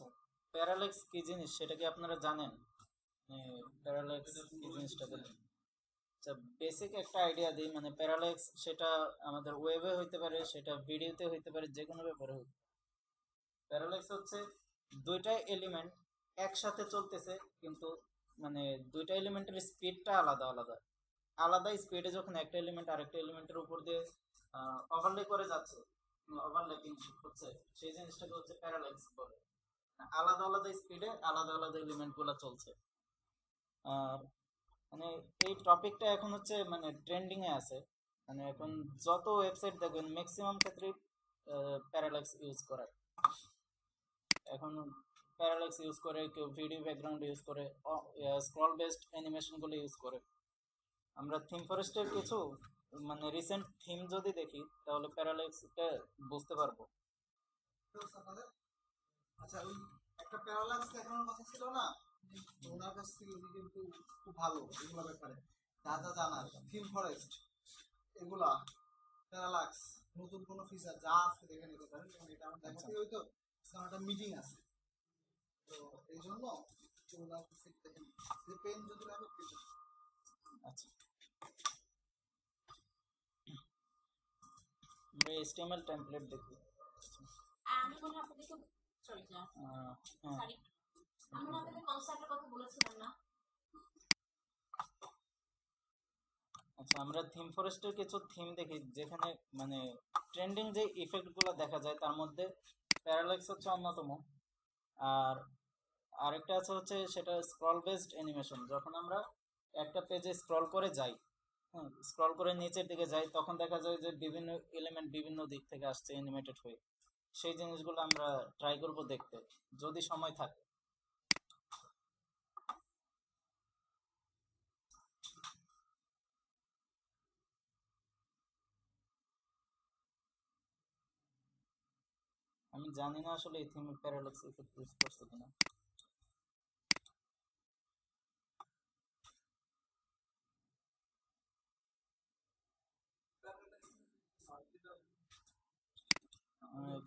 আচ্ছা, প্যারাল্যাক্স কি জিনিস সেটা কি আপনারা জানেন? প্যারাল্যাক্স কি জিনিসটাকে, আচ্ছা বেসিক একটা আইডিয়া দিই। মানে প্যারাল্যাক্স সেটা আমাদের ওয়েবে হইতে পারে, সেটা ভিডিওতে হইতে পারে, যে কোনো ব্যাপারে হইতে পারে। প্যারাল্যাক্স হচ্ছে দুইটা এলিমেন্ট একসাথে চলতেছে, কিন্তু মানে দুইটা এলিমেন্টের স্পিডটা আলাদা আলাদা। আলাদা স্পিডে যখন একটা এলিমেন্ট আরেকটা এলিমেন্টের উপর দিয়ে ওভারলে করে যাচ্ছে, ওভারল্যাপিং হচ্ছে, সেই জিনিসটাকে হচ্ছে প্যারাল্যাক্স বলে। আলাদা আলাদা স্পিডে আলাদা আলাদা এলিমেন্ট গুলা চলছে। আর মানে এই টপিকটা এখন হচ্ছে মানে ট্রেন্ডিং এ আছে। মানে এখন যত ওয়েবসাইট দেখবেন ম্যাক্সিমাম ক্ষেত্রে প্যারাল্যাক্স ইউজ করে। এখন প্যারাল্যাক্স ইউজ করে, কেউ ভিডিও ব্যাকগ্রাউন্ড ইউজ করে, স্ক্রল বেসড অ্যানিমেশন গুলো ইউজ করে। আমরা থিম ফরেস্টের কিছু মানে রিসেন্ট থিম যদি দেখি তাহলে প্যারাল্যাক্সটা বুঝতে পারবো। আচ্ছা, ওই একটা প্যারালাক্স দেখানোর কথা ছিল না, তো ওনার কাছ থেকে উনি কিন্তু খুব ভালো এগুলো ব্যাপারে যা যা জানার। থিম ফরেস্ট এগুলা প্যারালাক্স নতুন কোনো ফিচার যা আছে দেখে নিতে পারেন, কারণ এটা আমার দেখাতেই হয়তো কারণ একটা মিটিং আছে, তো এই জন্য ওনার কাছ থেকে দেখে নিন। যে পেন যদি লাগে পেন। আচ্ছা, আমরা HTML টেমপ্লেট দেখি। আমি মনে হয় আপনাদেরকে সরি স্যার সরি আমি মনে হয় আপনাদের কনসার্টের কথা বলেছিলাম না। আচ্ছা, আমরা থিম ফরেস্টের কিছু থিম দেখি যেখানে মানে ট্রেন্ডিং যে ইফেক্ট গুলো দেখা যায় তার মধ্যে প্যারাল্যাক্স হচ্ছে অন্যতম। আর আরেকটা আছে হচ্ছে সেটা স্ক্রল বেসড অ্যানিমেশন। যখন আমরা একটা পেজে স্ক্রল করে যাই, হ্যাঁ, স্ক্রল করে নিচের দিকে যাই, তখন দেখা যায় যে বিভিন্ন এলিমেন্ট বিভিন্ন দিক থেকে আসছে অ্যানিমেটেড হয়ে। সেই জিনিসগুলো আমরা ট্রাই করব দেখতে, যদি সময় থাকে। আমি জানি না আসলে এই থিমে প্যারাল্যাক্স ইফেক্ট ইউজ করছে কিনা।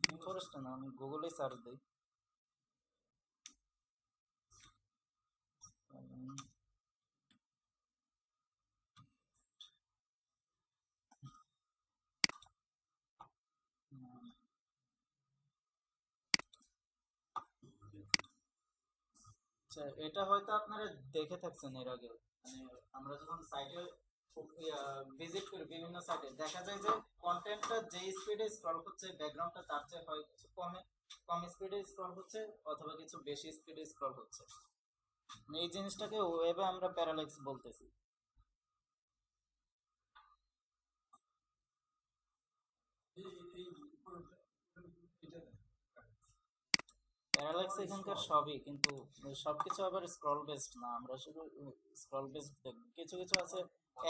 থিম ফরেস্ট না, আমি গুগলে সার্চ দিই। আচ্ছা, এটা হয়তো আপনারা দেখে থাকছেন এর আগে। মানে আমরা যখন সাইটে ভিজিট করি, বিভিন্ন সাইটে দেখা যায় যে কন্টেন্টটা যে স্পিডে স্ক্রল হচ্ছে, ব্যাকগ্রাউন্ডটা তার চেয়ে হয় কিছু কম স্পিডে স্ক্রল হচ্ছে, অথবা কিছু বেশি স্পিডে স্ক্রল হচ্ছে। মানে এই জিনিসটাকে ওয়েবে আমরা প্যারাল্যাক্স বলতেছি। প্যারাল্যাক্স এখানকার সবই, কিন্তু সবকিছু আবার স্ক্রল বেসড না। আমরা শুধু স্ক্রল বেসড দেখব, কিছু কিছু আছে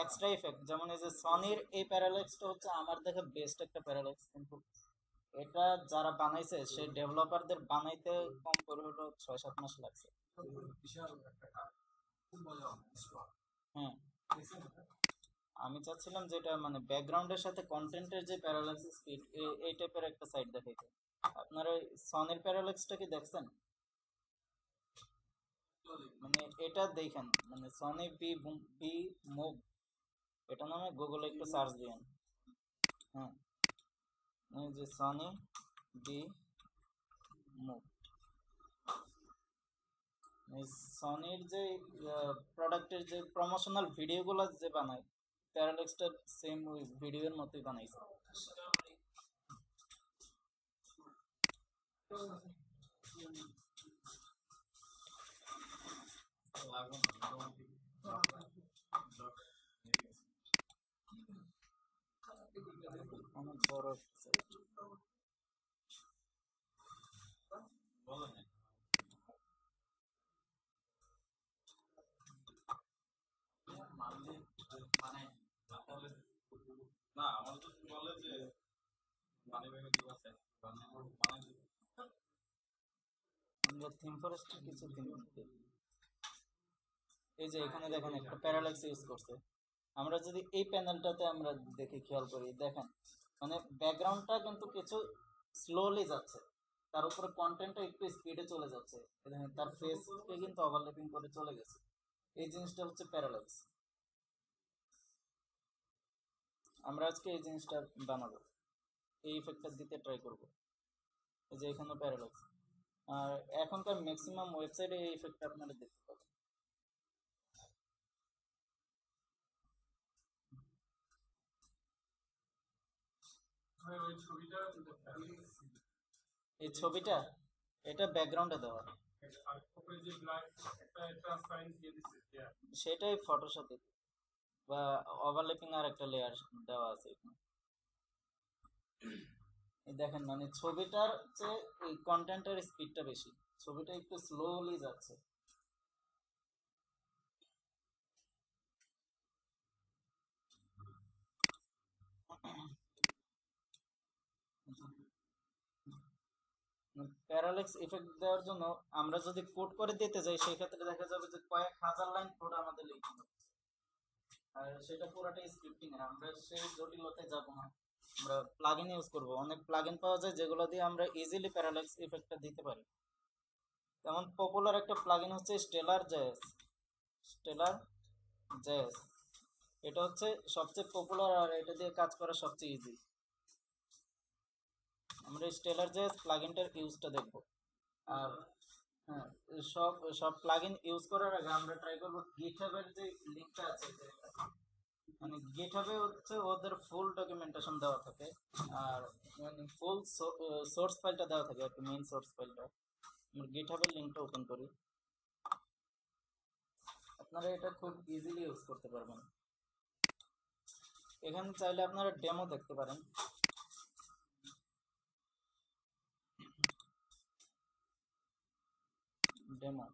এক্সট্রা ইফেক্ট। যেমন এই যে সনির এই প্যারাল্যাক্সটা হচ্ছে আমার দেখা বেস্ট একটা প্যারাল্যাক্স, কিন্তু এটা যারা বানাইছে সেই ডেভেলপারদের বানাইতে কম করে হলো 6-7 মাস লাগছে। হ্যাঁ, আমি চাচ্ছিলাম যেটা মানে ব্যাকগ্রাউন্ডের সাথে কন্টেন্টের যে প্যারাল্যাক্স স্পিড, এই টাইপের একটা সাইট দেখাইতে। আপনারা সনির প্যারাল্যাক্সটা কি দেখছেন? মানে এটা দেখেন, মানে সনি বি মুভ, এটা নামে গুগলে একটু সার্চ দিয়েন। হ্যাঁ, এই যে সনি বি মুভ, সনির যে প্রোডাক্টের যে প্রমোশনাল ভিডিওগুলো যে বানায়, প্যারাল্যাক্সটা সেম ওই ভিডিওর মতোই বানাইছে। অনেক বড় সাইট। আমরা থিম ফরেস্টের কিছু থিম, এই যে এখানে দেখেন একটা প্যারাল্যাক্স ইউজ করছে। আমরা যদি এই প্যানেলটাতে আমরা দেখি, খেয়াল করি, দেখেন মানে ব্যাকগ্রাউন্ডটা কিন্তু কিছু স্লোলি যাচ্ছে, তার উপরে কন্টেন্টটা একটু স্পিডে চলে যাচ্ছে, তার ফেসকে কিন্তু ওভারল্যাপিং করে চলে গেছে। এই জিনিসটা হচ্ছে প্যারালাক্স। আমরা আজকে এই জিনিসটা বানাবো, এই ইফেক্টটা দিতে ট্রাই করব। এই যে এখানে প্যারালাক্স, আর এখনকার ম্যাক্সিমাম ওয়েবসাইটে এই ইফেক্টটা আপনারা দেখতে পাবেন। এই ছবিটা এটা ব্যাকগ্রাউন্ডে দেওয়া, সেটাই ফটোশপে বা ওভারল্যাপিং আর একটা লেয়ার দেওয়া আছে এখানে। এই দেখেন মানে ছবিটার চেয়ে এই কন্টেন্টের স্পিডটা বেশি, ছবিটা একটু স্লোলি যাচ্ছে। প্যারালেক্স ইফেক্ট দেওয়ার জন্য আমরা যদি কোড করে দিতে যাই সেক্ষেত্রে দেখা যাবে যে কয়েক হাজার লাইন কোড আমাদের লিখতে হবে, আর সেটা পুরোটাই স্ক্রিপ্টিং এর, আমরা সেই জটিলতায় যাব না। আমরা প্লাগইন ইউজ করব, অনেক প্লাগইন পাওয়া যায় যেগুলো দিয়ে আমরা ইজিলি প্যারালেক্স ইফেক্টটা দিতে পারি। যেমন পপুলার একটা প্লাগইন হচ্ছে স্টেলার জেএস। স্টেলার জেএস এটা হচ্ছে সবচেয়ে পপুলার আর এটা দিয়ে কাজ করা সবচেয়ে ইজি। আমরা স্টেলার জেএস প্লাগইনটার ইউজটা দেখব। আর হ্যাঁ, সব সব প্লাগইন ইউজ করার আগে আমরা ট্রাই করব গিটহাবের যে লিংকটা আছে, মানে গিটহাবে হচ্ছে ওদের ফুল ডকুমেন্টেশন দেওয়া থাকে, আর মানে ফুল সোর্স ফাইলটা দেওয়া থাকে, একটা মেইন সোর্স ফাইলটা। আমরা গিটহাবের লিংকটা ওপেন করি, আপনারা এটা খুব ইজিলি ইউজ করতে পারবেন। এখানে চাইলে আপনারা ডেমো দেখতে পারেন। ডেমো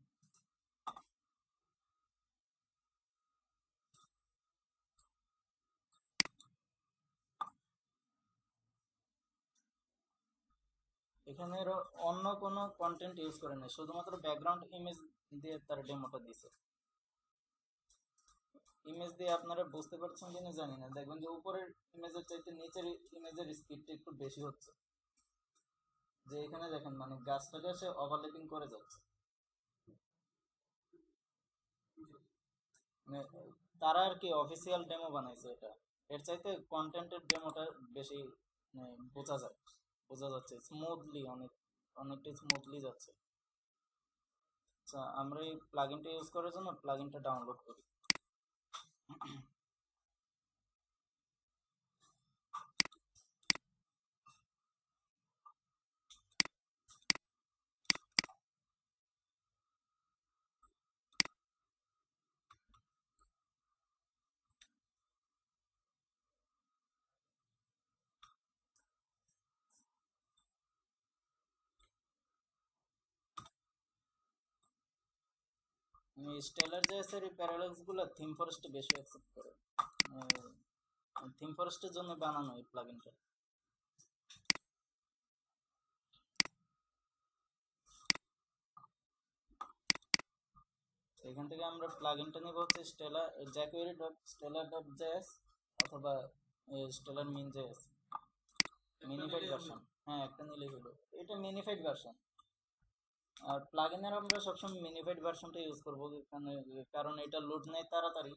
এখানে অন্য কোনো কন্টেন্ট ইউজ করে নাই, শুধুমাত্র ব্যাকগ্রাউন্ড ইমেজ দিয়ে তার ডেমোটা দিছে। ইমেজ দিয়ে আপনারা বুঝতে পারছেন কিনা জানি না, দেখবেন যে উপরের ইমেজের চাইতে নিচের ইমেজের স্পিডটা একটু বেশি হচ্ছে। যে এখানে দেখেন মানে গাছটাকে সে ওভারল্যাপিং করে যাচ্ছে, মানে তারা আর কি অফিসিয়াল ডেমো বানাইছে এটা, এর চাইতে কন্টেন্টের ডেমোটা বেশি মানে বোঝা যাচ্ছে স্মুথলি, অনেকটা স্মুথলি যাচ্ছে। আচ্ছা, আমরা এই প্লাগইনটা ইউজ করার জন্য প্লাগইনটা ডাউনলোড করি। স্টেলার জেএস এর প্যারালাক্স গুলো থিম ফরেস্টে বেশি অ্যাকসেপ্ট করে, থিম ফরেস্টের জন্য বানানো এই প্লাগইনটা। এখান থেকে আমরা প্লাগইনটা নেব হচ্ছে স্টেলার jQuery.stellar.js অথবা স্টেলার মিন জেএস মিনিফাইড ভার্সন। হ্যাঁ, একটা নিলেই হলো, এটা মিনিফাইড ভার্সন। আর প্লাগইনের আমরা সবসময় মিনিফাইড ভার্সনটা ইউজ করবো, কারণ এটা লোড নেয় তাড়াতাড়ি,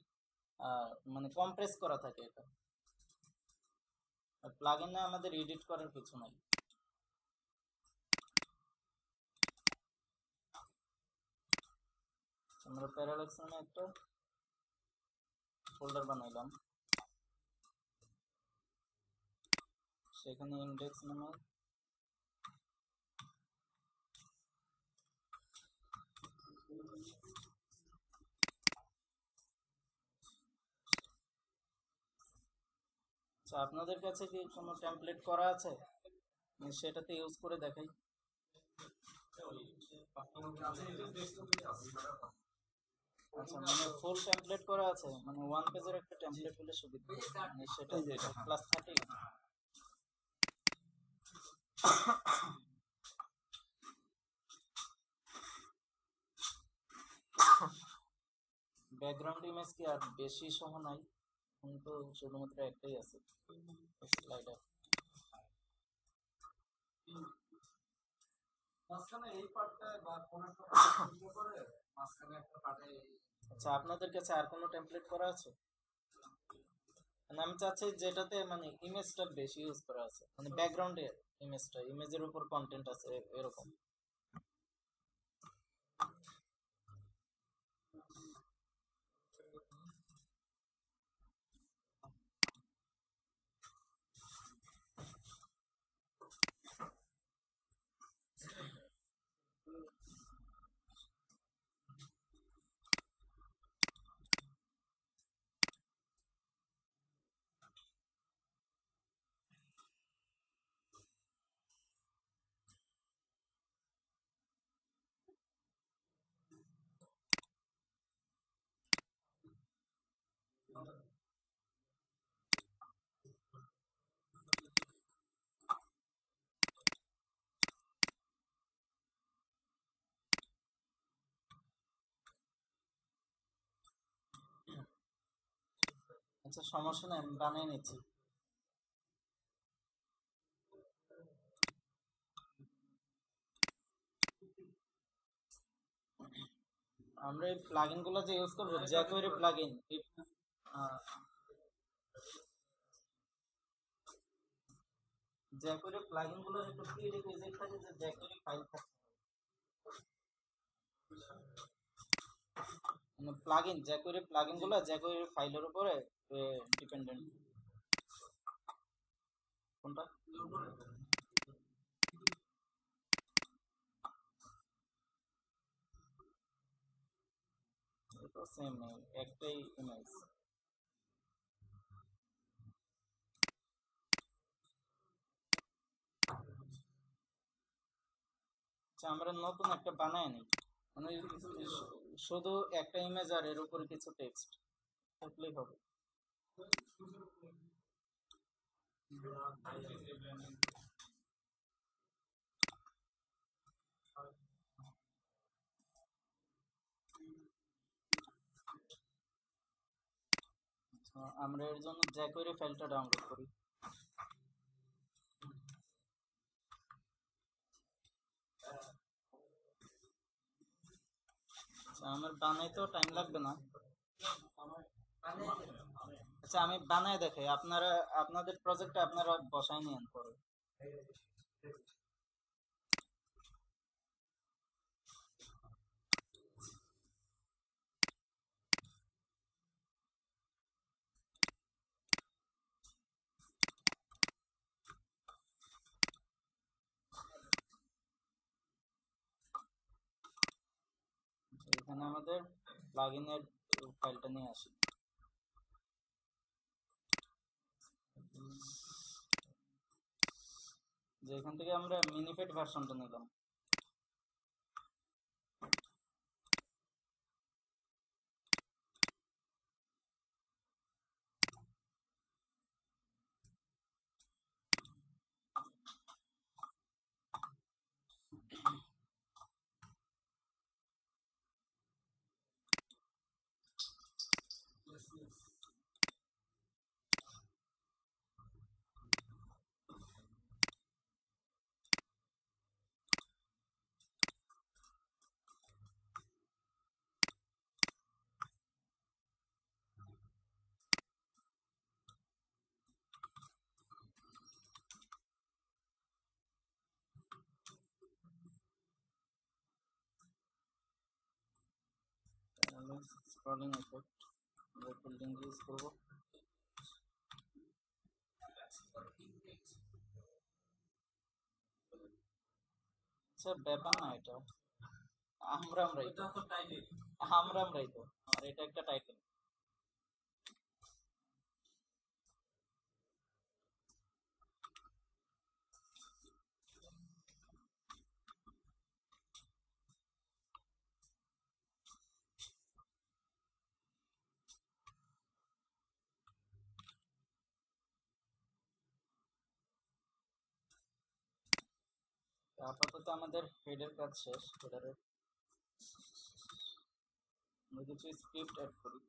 মানে কম্প্রেস করা থাকে এটা। আর প্লাগইনে আমাদের এডিট করার কিছু নাই। আমরা প্যারালাক্স নামে একটা ফোল্ডার বানাইলাম, সেখানে ইন্ডেক্স নামে আচ্ছা, আপনাদের কাছে কি কোনো টেমপ্লেট করা আছে? সেটাতে ইউজ করে দেখাই। আচ্ছা, মানে ফুল টেমপ্লেট করা আছে, মানে ওয়ান পেজের একটা টেমপ্লেট হলে সুবিধা, মানে সেটা প্লাস 30 ব্যাকগ্রাউন্ড ইমেজ কি আর বেশি সহ নাই, কিন্তু শুধুমাত্র একটাই আছে স্লাইডার। মাঝখানে এই পার্টটায় বা কোন একটা পার্ট করে মাঝখানে একটা পার্টে। আচ্ছা, আপনাদের কাছে আর কোনো টেমপ্লেট করা আছে? মানে আমি চাচ্ছি যেটাতে মানে ইমেজটা বেশি ইউজ করা আছে, মানে ব্যাকগ্রাউন্ডে ইমেজের উপর কন্টেন্ট আছে এরকম। আচ্ছা, সমস্যা নেই, আমি বানিয়ে নিচ্ছি। আমরা এই প্লাগইন গুলো যে ইউজ করবো, jQuery প্লাগইন, jQuery প্লাগইন গুলো একটু প্রি রিকুইজিট থাকে যে jQuery ফাইল থাকে, মানে jQuery প্লাগইন গুলো jQuery ফাইলের উপরে ডিপেন্ডেন্ট। কোনটা? এটা সেম নেই, একটাই ইমেজ। আচ্ছা, আমরা নতুন একটা বানায় নিই, মানে শুধু একটা ইমেজ আর এর উপরে কিছু টেক্সট থাকলেই হবে। আমরা এর জন্য jQuery ফাইলটা ডাউনলোড করি। আচ্ছা, আমার বানাইতেও টাইম লাগবে না। আচ্ছা, আমি বানায় দেখাই, আপনারা আপনাদের প্রজেক্টে আপনারা বসাই নিয়েন পরে। এখানে আমাদের প্লাগইনের ফাইলটা নিয়ে আসি। যেখান থেকে আমরা মিনিফেট ভার্সনটা নিলাম। স্ক্রলিং এফেক্ট লিঙ্ক ইউজ করবো। আচ্ছা, ব্যাপার না এটা, আমরাই তো, আর এটা একটা টাইটেল। আপাতত আমাদের হেডের কাজ শেষ। হেডারের আমরা কিছু স্ক্রিপ্ট অ্যাড করি।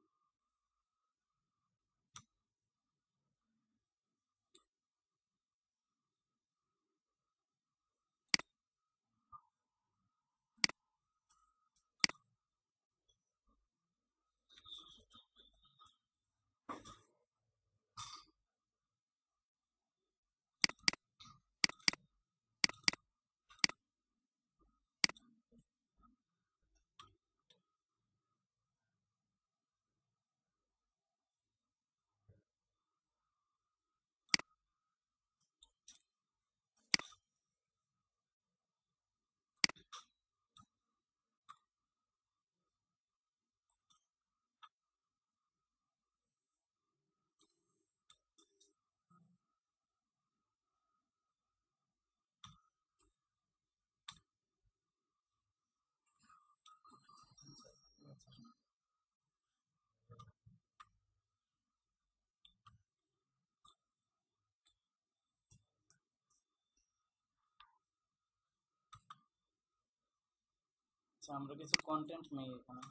আচ্ছা, আমরা কিছু কন্টেন্ট নেই এখানে।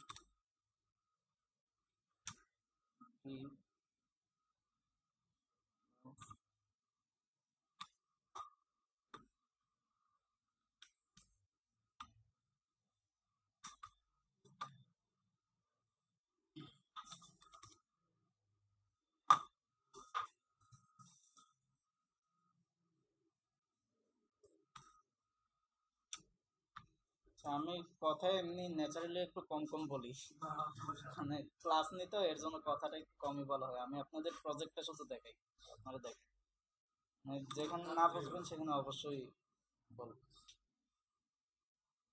আচ্ছা, আমি কথায় এমনি ন্যাচারালি একটু কম কম বলি, মানে ক্লাস নিই তো এর জন্য কথাটা একটু কমই বলা হয়। আমি আপনাদের প্রজেক্টটা শুধু দেখাই, আপনারা দেখেন, মানে যেখানে না বুঝবেন সেখানে অবশ্যই বলবেন।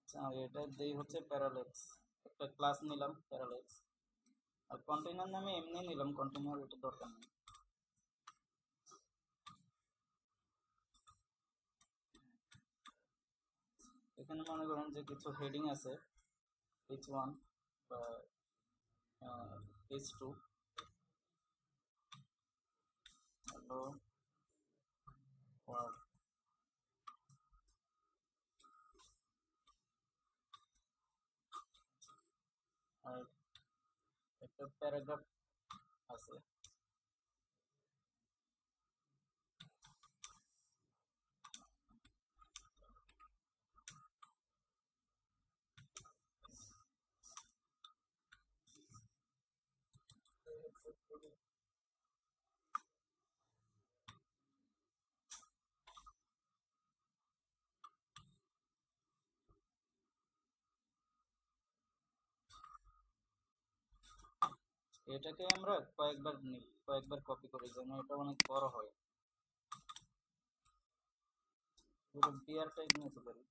আচ্ছা, এটা দেই হচ্ছে প্যারালেক্স, একটা ক্লাস নিলাম প্যারালেক্স, আর কন্টেইনার নামে এমনি নিলাম, কন্টেইনার এটা দরকার নেই। এখানে মনে করেন যে কিছু হেডিং আছে, H1 বা H2, হ্যালো ওয়ার্ল্ড, আর একটা প্যারাগ্রাফ আছে। এটাকে আমরা কয়েকবার নিই, কয়েকবার কপি করি যেন এটা অনেক বড় হয়। পুরো বিয়ার টাইপ নিতে পারি।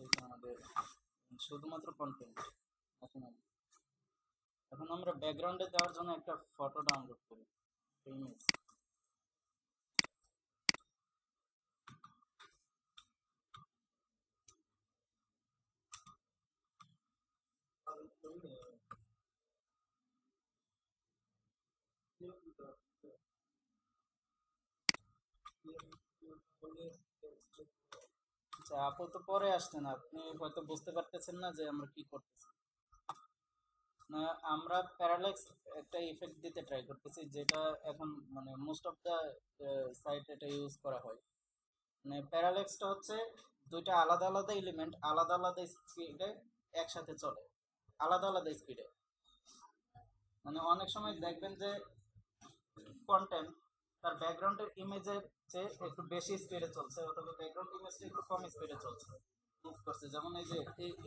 এটা আমাদের শুধুমাত্র কন্টেন্ট। এখন এখন আমরা ব্যাকগ্রাউন্ডে দেওয়ার জন্য একটা ফটো ডাউনলোড করি, ইমেজ। আচ্ছা, আপু তো পরে আসছেন, আপনি হয়তো বুঝতে পারতেছেন না যে আমরা কি করতেছি। না, আমরা প্যারালাক্স একটা ইফেক্ট দিতে ট্রাই করতেছি, যেটা এখন মানে মোস্ট অফ দা সাইট এটা ইউজ করা হয়। মানে প্যারালাক্সটা হচ্ছে দুইটা আলাদা আলাদা এলিমেন্ট আলাদা আলাদা স্পিডে একসাথে চলে, আলাদা আলাদা স্পিডে। মানে অনেক সময় দেখবেন যে কন্টেন্ট তার ব্যাকগ্রাউন্ডের ইমেজের চেয়ে একটু বেশি স্পিডে চলছে, অথবা ব্যাকগ্রাউন্ড ইমেজটা একটু কম স্পিডে চলছে, মুভ করছে। যেমন এই যে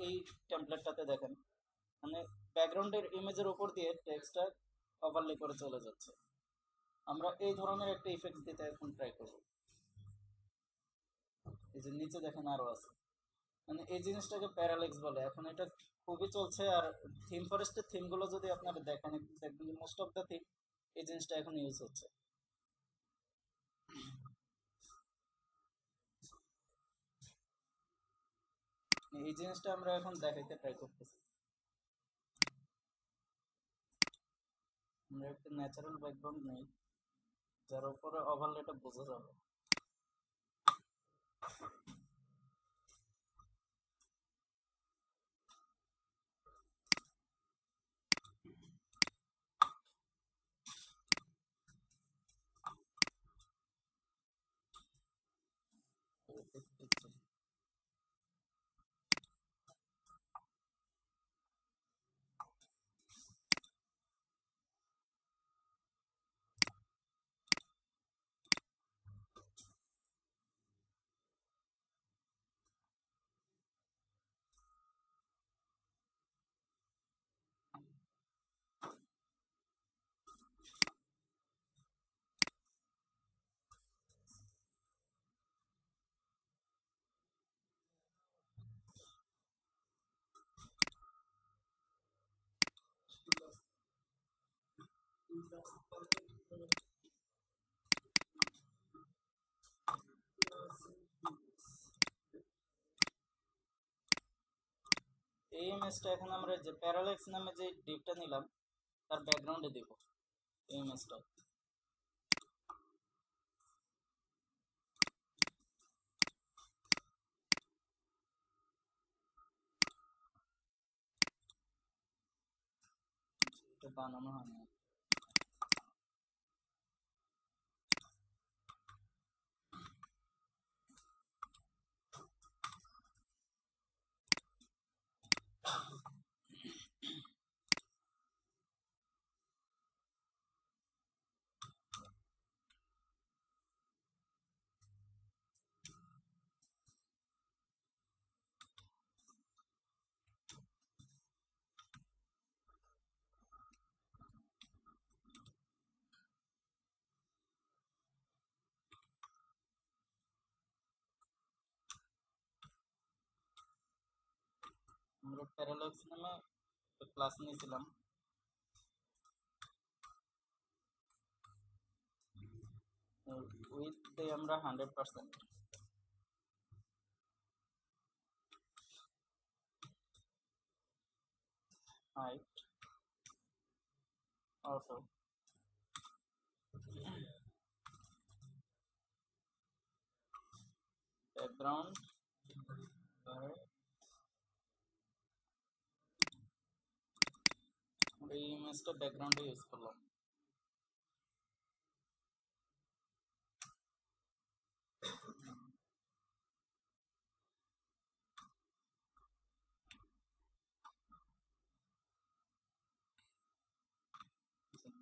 এই টেমপ্লেটটাতে দেখেন, মানে ব্যাকগ্রাউন্ডের ইমেজের উপর দিয়ে টেক্সটটা ওভারলে করে চলে যাচ্ছে। আমরা এই ধরনের একটা ইফেক্ট দিতে এখন ট্রাই করব। এই যে নিচে দেখেন আরো আছে, মানে এই জিনিসটাকে প্যারালেক্স বলে। এখন এটা খুবই চলছে। আর থিম ফরেস্টের থিম গুলো যদি আপনারা দেখেন, দেখবেন মোস্ট অফ দ্য থিম এই জিনিসটা এখন ইউজ হচ্ছে। এই জিনিসটা আমরা এখন দেখাইতে ট্রাই করতেছি। আমরা একটা ন্যাচারাল ব্যাকগ্রাউন্ড নেই, যার উপরে ওভারলেটা বোঝা যাবে। ইমেজটা এখন আমরা যে প্যারাল্যাক্স নামে যে ডিপটা নিলাম তার ব্যাকগ্রাউন্ডে দিব এই ইমেজটা। এটা বানানো হয় না। আমরা প্যারাল্যাক্স নামে ক্লাস নিয়েছিলাম, উইথ দেই আমরা 100%, হাইট অটো, ব্যাকগ্রাউন্ড এই ইমেজটা ব্যাকগ্রাউন্ডে ইউজ করলাম।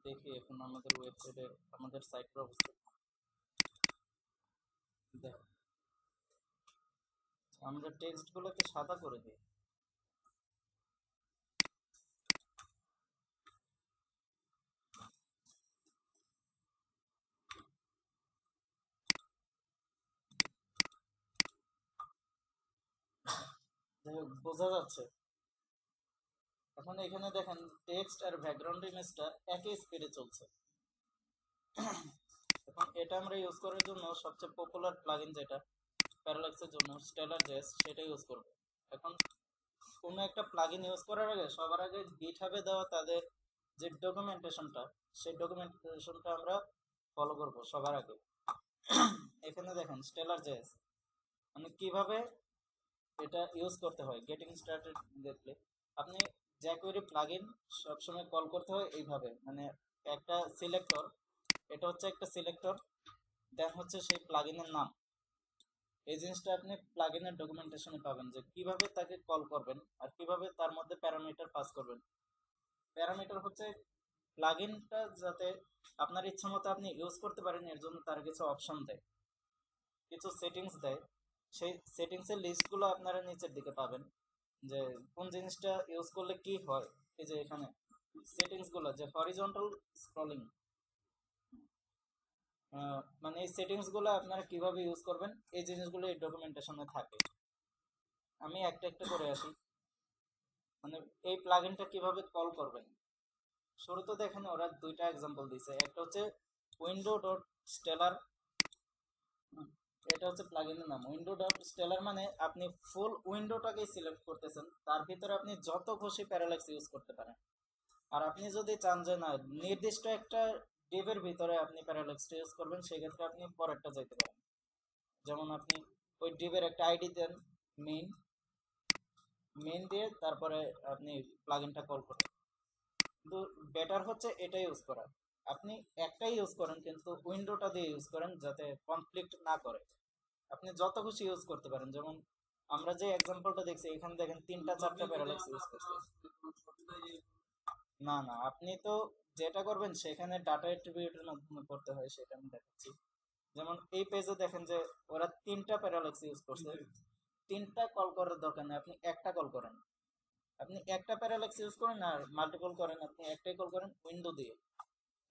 দেখি এখন আমাদের ওয়েবসাইটে আমাদের সাইটের অবস্থা দেখো। আমরা টেক্সট গুলোকে সাদা করে দিই। বোঝা যাচ্ছে? এখন এখানে দেখেন টেক্সট আর ব্যাকগ্রাউন্ড ইমেজটা একই স্পিডে চলছে। এখন এটা আমরা ইউজ করার জন্য সবচেয়ে পপুলার প্লাগইন যেটা প্যারাল্যাক্সের জন্য স্টেলার জেস, সেটা ইউজ করব। এখন কোনো একটা প্লাগইন ইউজ করার আগে সবার আগে গিটহাবে দেওয়া তাদের যে ডকুমেন্টেশনটা, সেই ডকুমেন্টেশনটা আমরা ফলো করব সবার আগে। এখানে দেখেন স্টেলার জেস মানে কিভাবে এটা ইউজ করতে হয়। গেটিং স্টার্টেড দেখলে আপনি jQuery প্লাগইন সবসময় কল করতে হয় এইভাবে, মানে একটা সিলেক্টর, এটা হচ্ছে একটা সিলেক্টর, দেন হচ্ছে সেই প্লাগইনের নাম। এই জিনিসটা আপনি প্লাগইনের ডকুমেন্টেশনে পাবেন যে কিভাবে তাকে কল করবেন আর কিভাবে তার মধ্যে প্যারামিটার পাস করবেন। প্যারামিটার হচ্ছে প্লাগইনটা যাতে আপনার ইচ্ছা মতো আপনি ইউজ করতে পারেন, এর জন্য তার কিছু অপশন দেয়, কিছু সেটিংস দেয়। সেই সেটিংসের লিস্টগুলো আপনারা নিচের দিকে পাবেন যে কোন জিনিসটা ইউজ করলে কি হয়। এই যে এখানে সেটিংসগুলো যে হরিজন্টাল স্ক্রলিং, মানে এই সেটিংসগুলো আপনারা কিভাবে ইউজ করবেন এই জিনিসগুলো এই ডকুমেন্টেশনে থাকে। আমি একটা একটা করে আসি, মানে এই প্লাগইনটা কিভাবে কল করবেন। শুরুতে দেখেন ওরা দুইটা এক্সাম্পল দিয়েছে, একটা হচ্ছে উইন্ডো ডট স্টেলার, এটা হচ্ছে প্লাগইনের নাম। উইন্ডো ডট স্টেলার মানে আপনি ফুল উইন্ডোটাকে সিলেক্ট করতেছেন, তার ভিতরে আপনি যত খুশি প্যারাল্যাক্স ইউজ করতে পারেন। আর আপনি যদি চান যে না নির্দিষ্ট একটা ডিভের ভিতরে আপনি প্যারাল্যাক্সটা ইউজ করবেন, সেক্ষেত্রে আপনি পরেরটা যেতে পারেন। যেমন আপনি ওই ডিভের একটা আইডি দেন, মেইন মেইন দিয়ে তারপরে আপনি প্লাগইনটা কল করেন। কিন্তু বেটার হচ্ছে এটা ইউজ করা, আপনি একটাই ইউজ করেন কিন্তু উইন্ডোটা দিয়ে ইউজ করেন যাতে কনফ্লিক্ট না করে। আপনি যত খুশি ইউজ করতে পারেন। যেমন আমরা যে এক্সাম্পলটা দেখছি এখানে দেখেন 3টা 4টা প্যারাল্যাক্স ইউজ করছে। না না, আপনি তো যেটা করবেন সেখানে ডাটা অ্যাট্রিবিউটের মাধ্যমে করতে হয়, সেটা আমি দেখাচ্ছি। যেমন এই পেজে দেখেন যে ওরা 3টা প্যারাল্যাক্স ইউজ করছে। 3টা কল করার দরকার নেই, আপনি একটা কল করেন। আপনি একটা প্যারাল্যাক্স ইউজ করেন আর মাল্টিপল করেন, আপনি একটাই কল করেন উইন্ডো দিয়ে।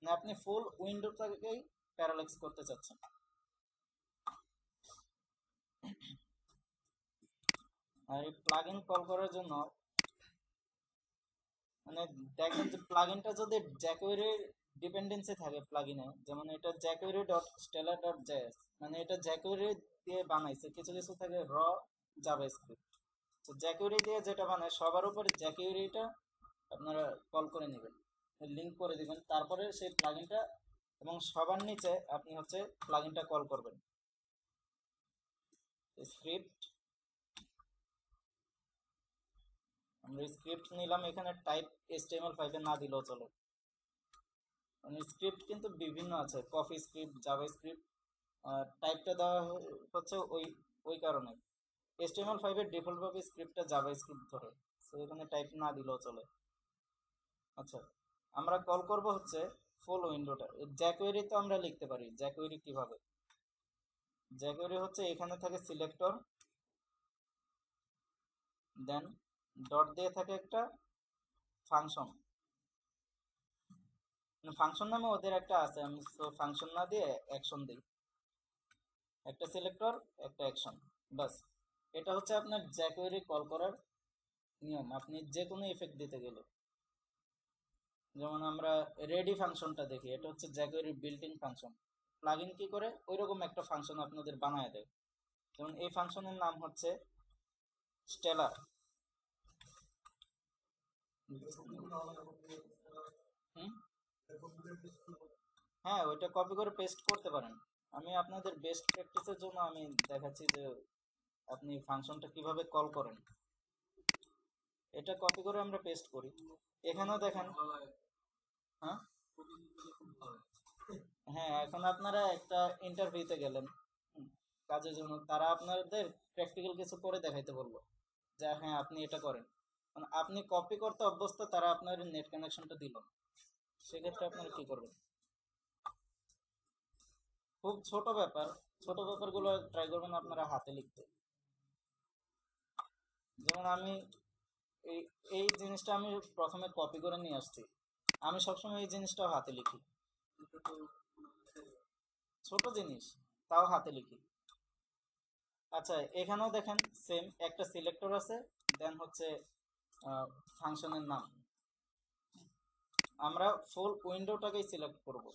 না আপনি ফুল উইন্ডোটাকেই প্যারাল্যাক্স করতে চাচ্ছেন। আর এই প্লাগইন কল করার জন্য মানে দেখবেন যে প্লাগইনটা যদি jQuery ডিপেন্ডেন্সি থাকে প্লাগইনে, যেমন এটা jQuery.stellar.js, মানে এটা jQuery দিয়ে বানাইছে, কিছু কিছু থাকে র জাভাস্ক্রিপ্ট। তো জ্যাকুয়েরি দিয়ে যেটা বানায় সবার উপরে জ্যাকুয়েরিটা আপনারা কল করে নেবেন, লিঙ্ক করে দিবেন, তারপরে সেই প্লাগইনটা এবং সবার নিচে আপনি হচ্ছে প্লাগইনটা কল করবেন। স্ক্রিপ্ট, আমরা স্ক্রিপ্ট নিলাম, এখানে টাইপ HTML5 এ না দিলেও চলে। স্ক্রিপ্ট কিন্তু বিভিন্ন আছে, কফি স্ক্রিপ্ট, জাভা স্ক্রিপ্ট। টাইপটা দেওয়া হচ্ছে ওই ওই কারণে HTML5 এর ডিফল্ট ভাবে স্ক্রিপ্টটা জাভা স্ক্রিপ্ট ধরে, তো এখানে টাইপ না দিলেও চলে। আচ্ছা, আমরা কল করব হচ্ছে ফুল উইন্ডোটা। জ্যাকুয়েরি তো আমরা লিখতে পারি। জ্যাকুয়েরি কিভাবে? জ্যাকুয়েরি হচ্ছে এখানে থাকে সিলেক্টর, দেন ডট দিয়ে থাকে একটা ফাংশন, ফাংশন নামে ওদের একটা আছে, আমি তো ফাংশন না দিয়ে অ্যাকশন দিই, একটা সিলেক্টর একটা অ্যাকশন, বাস। এটা হচ্ছে আপনার জ্যাকুয়েরি কল করার নিয়ম, আপনি যে কোনো ইফেক্ট দিতে গেলে। যেমন আমরা রেডি ফাংশনটা দেখি, এটা হচ্ছে জ্যাকুয়েরির বিল্ট ইন ফাংশন। প্লাগইন কি করে ওইরকম একটা ফাংশন আপনাদের বানায় দেয়। যেমন এই ফাংশনের নাম হচ্ছে স্টেলার। হুম, হ্যাঁ, ওইটা কপি করে পেস্ট করতে পারেন। আমি আপনাদের বেস্ট প্র্যাকটিসের জন্য আমি দেখাচ্ছি যে আপনি ফাংশনটা কিভাবে কল করেন। এটা কপি করে আমরা পেস্ট করি, এখানেও দেখেন। হ্যাঁ, হ্যাঁ, এখন আপনারা একটা ইন্টারভিউতে গেলেন কাজের জন্য, তারা আপনাদের প্র্যাকটিক্যাল কিছু করে দেখাইতে বললো যে হ্যাঁ আপনি এটা করেন, মানে আপনি কপি করতে অভ্যস্ত, তারা আপনার নেট কানেকশনটা দিল না, সেক্ষেত্রে আপনারা কি করবেন? খুব ছোট ব্যাপার, ছোট ব্যাপারগুলো ট্রাই করবেন আপনারা হাতে লিখতে। যেমন আমি এই এই জিনিসটা আমি প্রথমে কপি করে নিয়ে আসছি, আমি সবসময় এই জিনিসটাও হাতে লিখি, ছোট জিনিস তাও হাতে লিখি। আচ্ছা, এখানেও দেখেন সেম একটা সিলেক্টর আছে, দেন হচ্ছে ফাংশনের নাম। আমরা ফুল উইন্ডোটাকেই সিলেক্ট করব,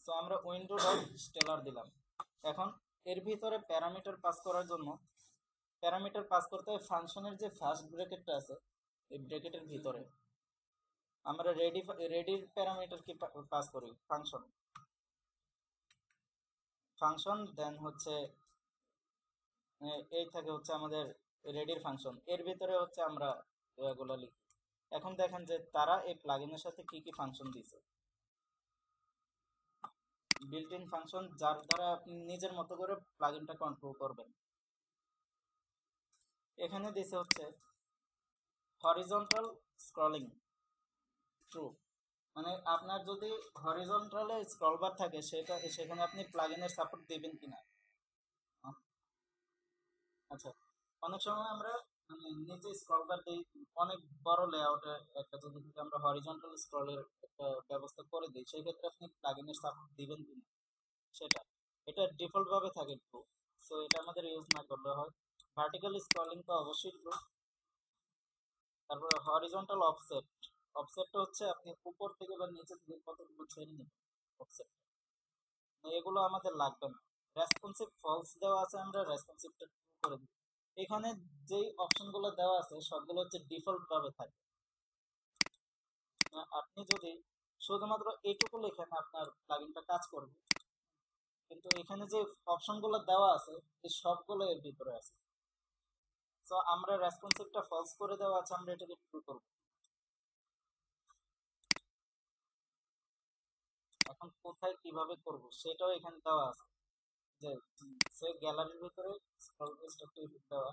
সো আমরা উইন্ডো ডট স্টেলার দিলাম। এখন এর ভিতরে প্যারামিটার পাস করার জন্য প্যারামিটার পাস করতে হয় ফাংশনের যে ফার্স্ট ব্র্যাকেটটা আছে, এই ব্র্যাকেটের ভিতরে আমরা রেডির প্যারামিটার কি পাস করি, ফাংশন। ফাংশন দেন হচ্ছে এই থাকে হচ্ছে আমাদের রেডির ফাংশন, এর ভিতরে হচ্ছে আমরা এগুলো লিখি। এখন দেখেন যে তারা এই প্লাগইনের সাথে কি কি ফাংশন দিয়েছে। বিল্ট ইন ফাংশন, যার দ্বারা আপনি নিজের মতো করে প্লাগইনটা কন্ট্রোল করবেন। এখানে দিছে হচ্ছে হরিজন্টাল স্ক্রলিং ট্রু, মানে আপনার যদি হরিজন্টালে স্ক্রল বার থাকে সেখানে আপনি প্লাগইনের সাপোর্ট দিবেন কিনা। আচ্ছা, অনেক সময় আমরা মানে নিচে স্ক্রল বার দিই, অনেক বড় লেআউটে একটা যদি থেকে আমরা হরিজন্টাল স্ক্রলের একটা ব্যবস্থা করে দিই, সেই ক্ষেত্রে আপনি প্লাগইনের সাপোর্ট দিবেন কিনা সেটা। এটা ডিফল্ট ভাবে থাকে ট্রু, সো এটা আমাদের ইউজ না করলে হয়। ভার্টিক্যাল স্ক্রলিং তো অবশ্যই ট্রু। তারপরে হরিজন্টাল অফসেট, অফসেটটা হচ্ছে আপনি উপর থেকে বা নিচে থেকে কতটুকু ছেড়ে নেবেন অফসেট, এগুলো আমাদের লাগবে না। রেসপন্সিভ ফলস দেওয়া আছে, আমরা রেসপন্সিভটা ট্রু করে দিই। এখানে যেই অপশনগুলো দেওয়া আছে সবগুলো হচ্ছে ডিফল্ট ভাবে থাকে। আপনি যদি শুধুমাত্র এইটুকু লেখেন আপনার প্লাগইনটা কাজ করবে, কিন্তু এখানে যে অপশনগুলো দেওয়া আছে এই সবগুলো এর ভিতরে আছে। তো আমরা রেসপন্সিভটা ফলস করে দেওয়া আছে, আমরা এটাকে ট্রু করব। এখন কোথায় কিভাবে করব সেটাও এখানে দেওয়া আছে, যে সে গ্যালারির ভিতরে স্ক্রল লিস্ট একটা ইফেক্ট দেওয়া,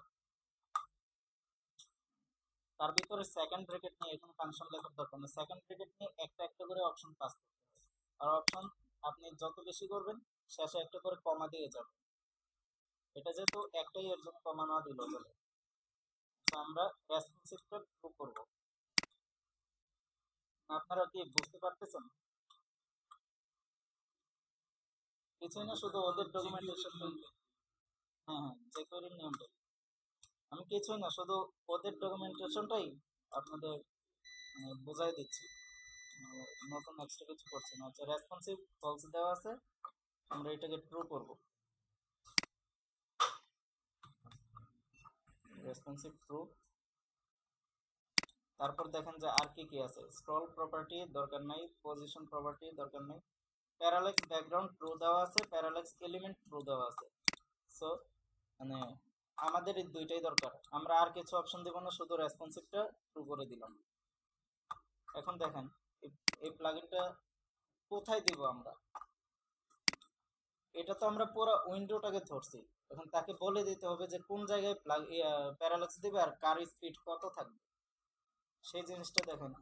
তার ভিতরে সেকেন্ড ব্র্যাকেট নিয়ে এখানে ফাংশন লেখার দরকার নেই, সেকেন্ড ব্র্যাকেট নিয়ে একটা একটা করে অপশন পাস করতে হবে। আর অপশন আপনি যত বেশি করবেন শেষে একটা করে কমা দিয়ে যাবে, এটা যেহেতু একটাই এর জন্য কমা না দিলেও চলে। তো আমরা রেসপন্সিভটা ট্রু করব। আপনারা কি বুঝতে পারতেছেন? কিছুই না, শুধু ওদের ডকুমেন্টেশন। হ্যাঁ, হ্যাঁ, জেকুইরির নিয়মটাই। আমি কিছুই না, শুধু ওদের ডকুমেন্টেশনটাই আপনাদের বোঝাই দিচ্ছি, নতুন এক্সট্রা কিছু করছি না। আচ্ছা, রেসপন্সিভ ফলস দেওয়া আছে, আমরা এটাকে ট্রু করব। রেসপন্সিভ ট্রু, তারপর দেখেন যে আর কি কি আছে, স্ক্রল প্রপার্টি দরকার নাই, পজিশন প্রপার্টি দরকার নাই, প্যারালাক্স ব্যাকগ্রাউন্ড ট্রু দেওয়া আছে, প্যারালাক্স এলিমেন্ট ট্রু দেওয়া আছে। সো মানে আমাদের এই দুইটাই দরকার, আমরা আর কিছু অপশন দেব না, শুধু রেসপন্সিভটা ট্রু করে দিলাম। এখন দেখেন এই প্লাগইনটা কোথায় দিব আমরা, এটা তো আমরা পুরো উইন্ডোটাকে ধরছি, এখন তাকে বলে দিতে হবে যে কোন জায়গায় প্যারালাক্স দিবে আর কার স্পিড কত থাকবে, সেই জিনিসটা দেখেন।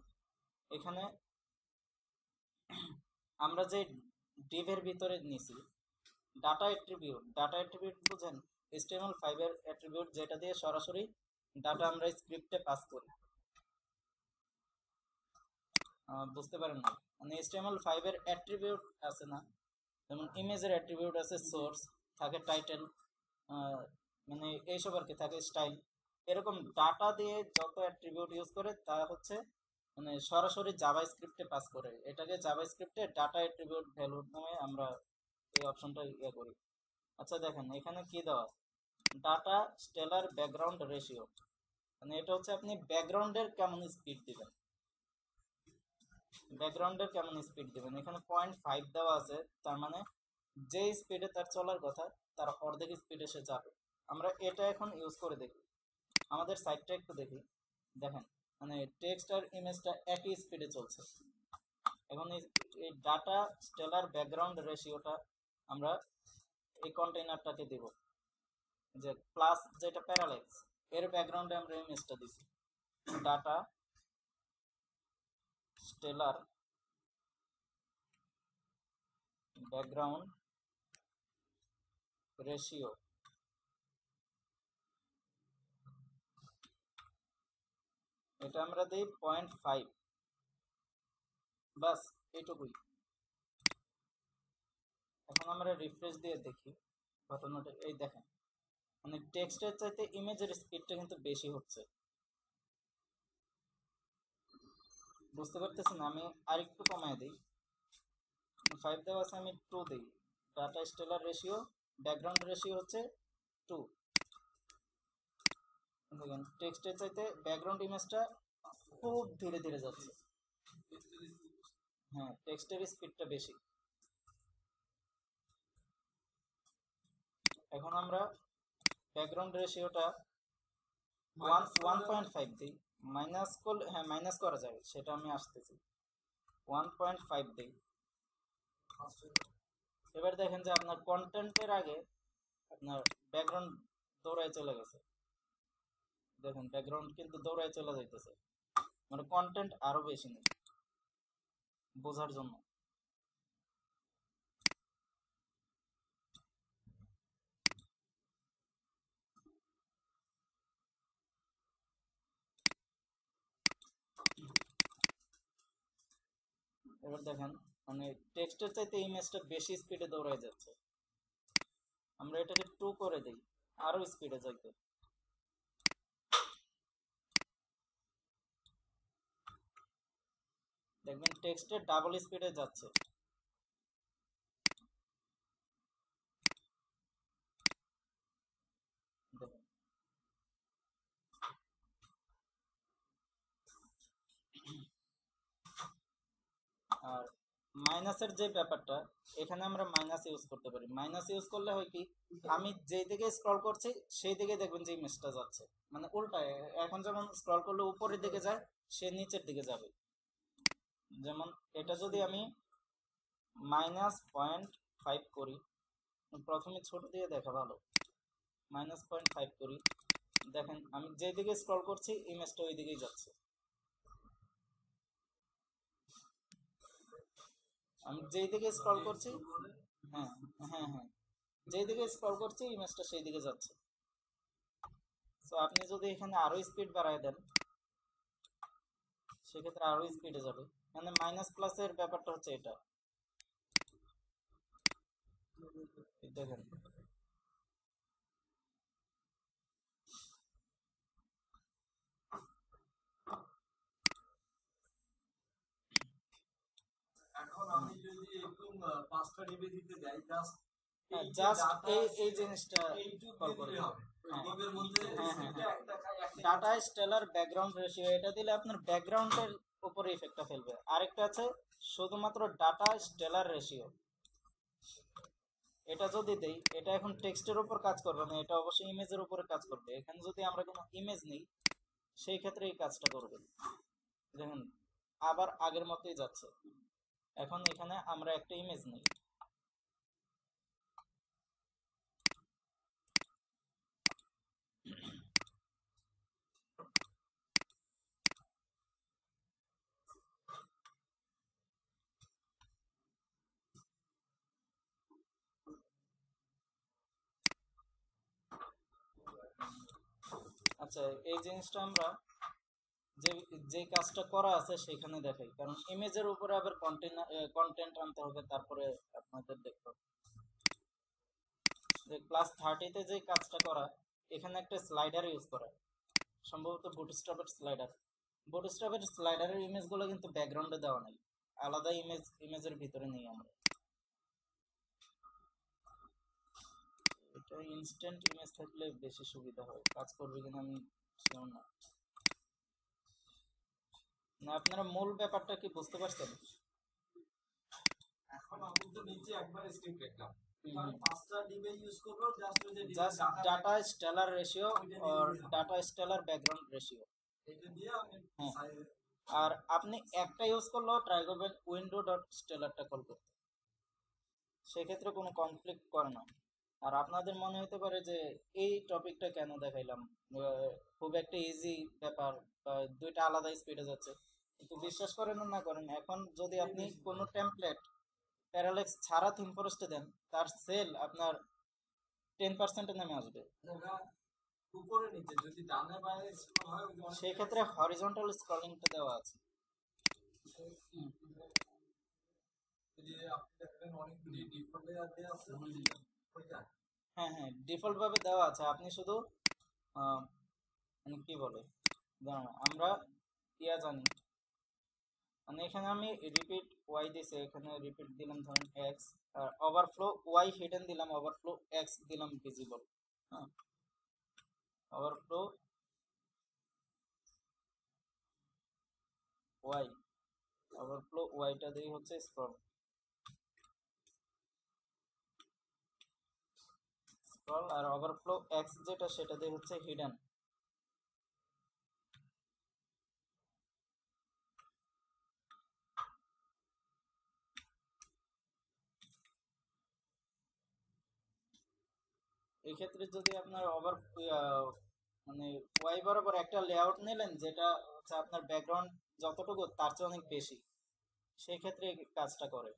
এখানে আমরা যে ডিভের ভিতরে নিছি ডাটা অ্যাট্রিবিউট বুঝেন, HTML5 এর অ্যাট্রিবিউট যেটা দিয়ে সরাসরি ডাটা আমরা স্ক্রিপ্টে পাস করি। বুঝতে পারেন না, মানে HTML5 এর অ্যাট্রিবিউট আছে না, যেমন ইমেজের অ্যাট্রিবিউট আছে সোর্স, থাকে টাইটেল, মানে এইসব আর কি, থাকে স্টাইল। এরকম ডাটা দিয়ে যত অ্যাট্রিবিউট ইউজ করে তা হচ্ছে মানে সরাসরি জাভা স্ক্রিপ্টে পাস করে, এটাকে জাভা স্ক্রিপ্টে ডাটা অ্যাট্রিবিউট ভ্যালু নামে আমরা এই অপশনটা ইয়ে করি। আচ্ছা দেখেন এখানে কি দেওয়া, ডাটা স্টেলার ব্যাকগ্রাউন্ড রেশিও, মানে এটা হচ্ছে আপনি ব্যাকগ্রাউন্ডের কেমন স্পিড দিবেন, এখানে 0.5 দেওয়া আছে, তার মানে যে স্পিডে তার চলার কথা তার অর্ধেক স্পিডে সে যাবে। আমরা এটা এখন ইউজ করে দেখি, আমাদের সাইটটা একটু দেখি। দেখেন মানে টেক্সট আর ইমেজটা একই স্পিডে চলছে। এখন এই ডাটা স্টেলার ব্যাকগ্রাউন্ড রেশিওটা আমরা এই কন্টেইনারটাকে দিব, যে ক্লাস যেটা প্যারালেক্স এর ব্যাকগ্রাউন্ডে আমরা ইমেজটা দিছি, ডাটা স্টেলার ব্যাকগ্রাউন্ড রেশিও, এটা আমরা দিই 0.5, বাস এইটুকুই। এখন আমরা রিফ্রেশ দিয়ে দেখি ঘটনাটা, এই দেখেন মানে টেক্সটের চাইতে ইমেজের স্পিডটা কিন্তু বেশি হচ্ছে, বুঝতে পারতেছেন? আমি আরেকটু কমায় দিই, 5 দেওয়া আছে, আমি 2 দিই, data stellar ratio background ratio হচ্ছে 2। দেখেন টেক্সটের চাইতে ব্যাকগ্রাউন্ড ইমেজটা খুব ধীরে ধীরে যাচ্ছে, হ্যাঁ টেক্সটের স্পিডটা বেশি। এখন আমরা ব্যাকগ্রাউন্ড রেশিওটা 1.5 দিই, মাইনাস করলে হ্যাঁ মাইনাস করা যাবে, সেটা আমি আসতেছি, 1.5 দিই। এবার দেখেন যে আপনার কন্টেন্টের আগে আপনার ব্যাকগ্রাউন্ড দৌড়ায় চলে গেছে, দেখেন ব্যাকগ্রাউন্ড কিন্তু দৌড়ায় চলে যাইতেছে, মানে কন্টেন্ট আরো বেশি নেই, বোঝার জন্য। এবার দেখেন মানে টেক্সটের চাইতে ইমেজটা বেশি স্পিডে দৌড়ায় যাচ্ছে, আমরা এটাকে 2 করে দিই, আরো স্পিডে যাইতে, দেখবেন টেক্সটের ডাবল স্পিডে যাচ্ছে। দেখেন আর মাইনাসের যে ব্যাপারটা, এখানে আমরা মাইনাস ইউজ করতে পারি, মাইনাস ইউজ করলে হয় কি, আমি যেই দিকে স্ক্রল করছি সেই দিকে দেখবেন যে ইমেজটা যাচ্ছে, মানে উল্টায়, এখন যেমন স্ক্রল করলে উপরের দিকে যায়, সে নিচের দিকে যাবে। যেমন এটা যদি আমি -0.5 করি, প্রথমে ছোট দিয়ে দেখা ভালো, -0.5 করি, দেখেন আমি যেই দিকে স্ক্রল করছি ইমেজটা ওই দিকেই যাচ্ছে, আমি যেই দিকে স্ক্রল করছি, হ্যাঁ হ্যাঁ হ্যাঁ, যেই দিকে স্ক্রল করছি ইমেজটা সেই দিকে যাচ্ছে। তো আপনি যদি এখানে আরো স্পিড বাড়ায় দেন সেক্ষেত্রে আরো স্পিডে যাবে, মানে মাইনাস প্লাসের ব্যাপারটা হচ্ছে এটা, দেখেন এখন আমি যদি একদম 5টা ডিবি দিতে যাই, জাস্ট হ্যাঁ এই যে জাস্ট data এই জিনিসটা এইটুক কল দিয়ে করে দিলে হবে ওই হ্যাঁ গ্রুপের মধ্যে হ্যাঁ হ্যাঁ সিলটা হ্যাঁ একটা ডাটা স্টেলার ব্যাকগ্রাউন্ড রেশিও এটা দিলে আপনার ব্যাকগ্রাউন্ডের উপরে ইফেক্টটা ফেলবে। আরেকটা আছে শুধুমাত্র ডাটা স্টেলার রেশিও, এটা যদি দেই এটা এখন টেক্সটের উপর কাজ করবে না, এটা অবশ্যই ইমেজের উপরে কাজ করবে। এখানে যদি আমরা কোনো ইমেজ নিই সেই ক্ষেত্রে এই কাজটা করবে। দেখুন আবার আগের মতোই যাচ্ছে। এখন এখানে আমরা একটা ইমেজ নিই, আচ্ছা এই জিনিসটা আমরা যে যে কাজটা করা আছে সেখানে দেখাই, কারণ ইমেজের উপরে আবার কন্টেন্ট আনতে হবে, তারপরে আপনাদের দেখতে হবে। যে ক্লাস 30-তে যে কাজটা করা, এখানে একটা স্লাইডার ইউজ করা, সম্ভবত বুটস্ট্র্যাপের স্লাইডার। বুটস্ট্র্যাপের স্লাইডারের ইমেজগুলো কিন্তু ব্যাকগ্রাউন্ডে দেওয়া নাই, আলাদা ইমেজের ভিতরে নেই আমরা। এটা ইনস্ট্যান্ট ইমেজ থাকলে বেশি সুবিধা হয়, কাজ করবে কিনা আমি শিওর না। না আপনারা মূল ব্যাপারটা কি বুঝতে পারছেন? এখন আমি তো নিচে একবার স্ক্রিপ্ট লিখলাম হুম, আমি হুম। 5টা ডিবে ইউজ করব জাস্ট ওই যে জাস্ট ডাটা স্টেলার রেশিও আর ডাটা স্টেলার ব্যাকগ্রাউন্ড রেশিও, এটা দিয়ে আমি হ্যাঁ। আর আপনি একটা ইউজ করলেও ট্রাই করবেন উইন্ডো ডট স্টেলারটা কল করতে, সেক্ষেত্রে কোনো কনফ্লিক্ট করে না। আর আপনাদের মনে হতে পারে যে এই টপিকটা কেন দেখাইলাম, খুব একটা ইজি ব্যাপার, দুইটা আলাদা স্পিডে যাচ্ছে, কিন্তু বিশ্বাস করেন না করেন, এখন যদি আপনি কোনো টেমপ্লেট প্যারালেক্স ছাড়া থিম ফরেস্টে দেন, তার সেল আপনার 10%-এ নেমে আসবে। উপরে নিচে যদি ডানে বাইরে স্ক্রল হয় ওই যে অনেক সেই ক্ষেত্রে হরিজন্টাল স্ক্রলিংটা দেওয়া আছে। যে আপনি দেখবেন অনেকগুলি ডিফল্ট লেয়ার দেওয়া আছে ওইটা হ্যাঁ হ্যাঁ ডিফল্ট ভাবে দেওয়া আছে, আপনি শুধু মানে কি বলে, দাঁড়ান আমরা ইয়া জানি, মানে এখানে আমি রিপিট ওয়াই দিছে, এখানে রিপিট দিলাম ধরেন এক্স, আর ওভারফ্লো ওয়াই হিডেন দিলাম, ওভারফ্লো এক্স দিলাম ভিজিবল। হ্যাঁ ওভারফ্লো ওয়াই, ওভারফ্লো ওয়াইটা দিয়ে হচ্ছে স্ক্রল, স্ক্রল আর ওভারফ্লো এক্স যেটা সেটা দিয়ে হচ্ছে হিডেন। এই ক্ষেত্রে যদি আপনার মানে ওয়াই বরাবর একটা লেআউট নিলেন যেটা হচ্ছে আপনার ব্যাকগ্রাউন্ড যতটুকু তার চেয়ে অনেক বেশি, সেই ক্ষেত্রে এই কাজটা করে।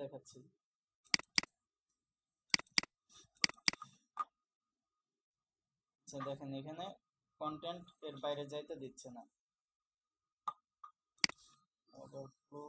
দেখাচ্ছি, আচ্ছা দেখেন এখানে কন্টেন্ট এর বাইরে যাইতে দিচ্ছে না। ওভারফ্লো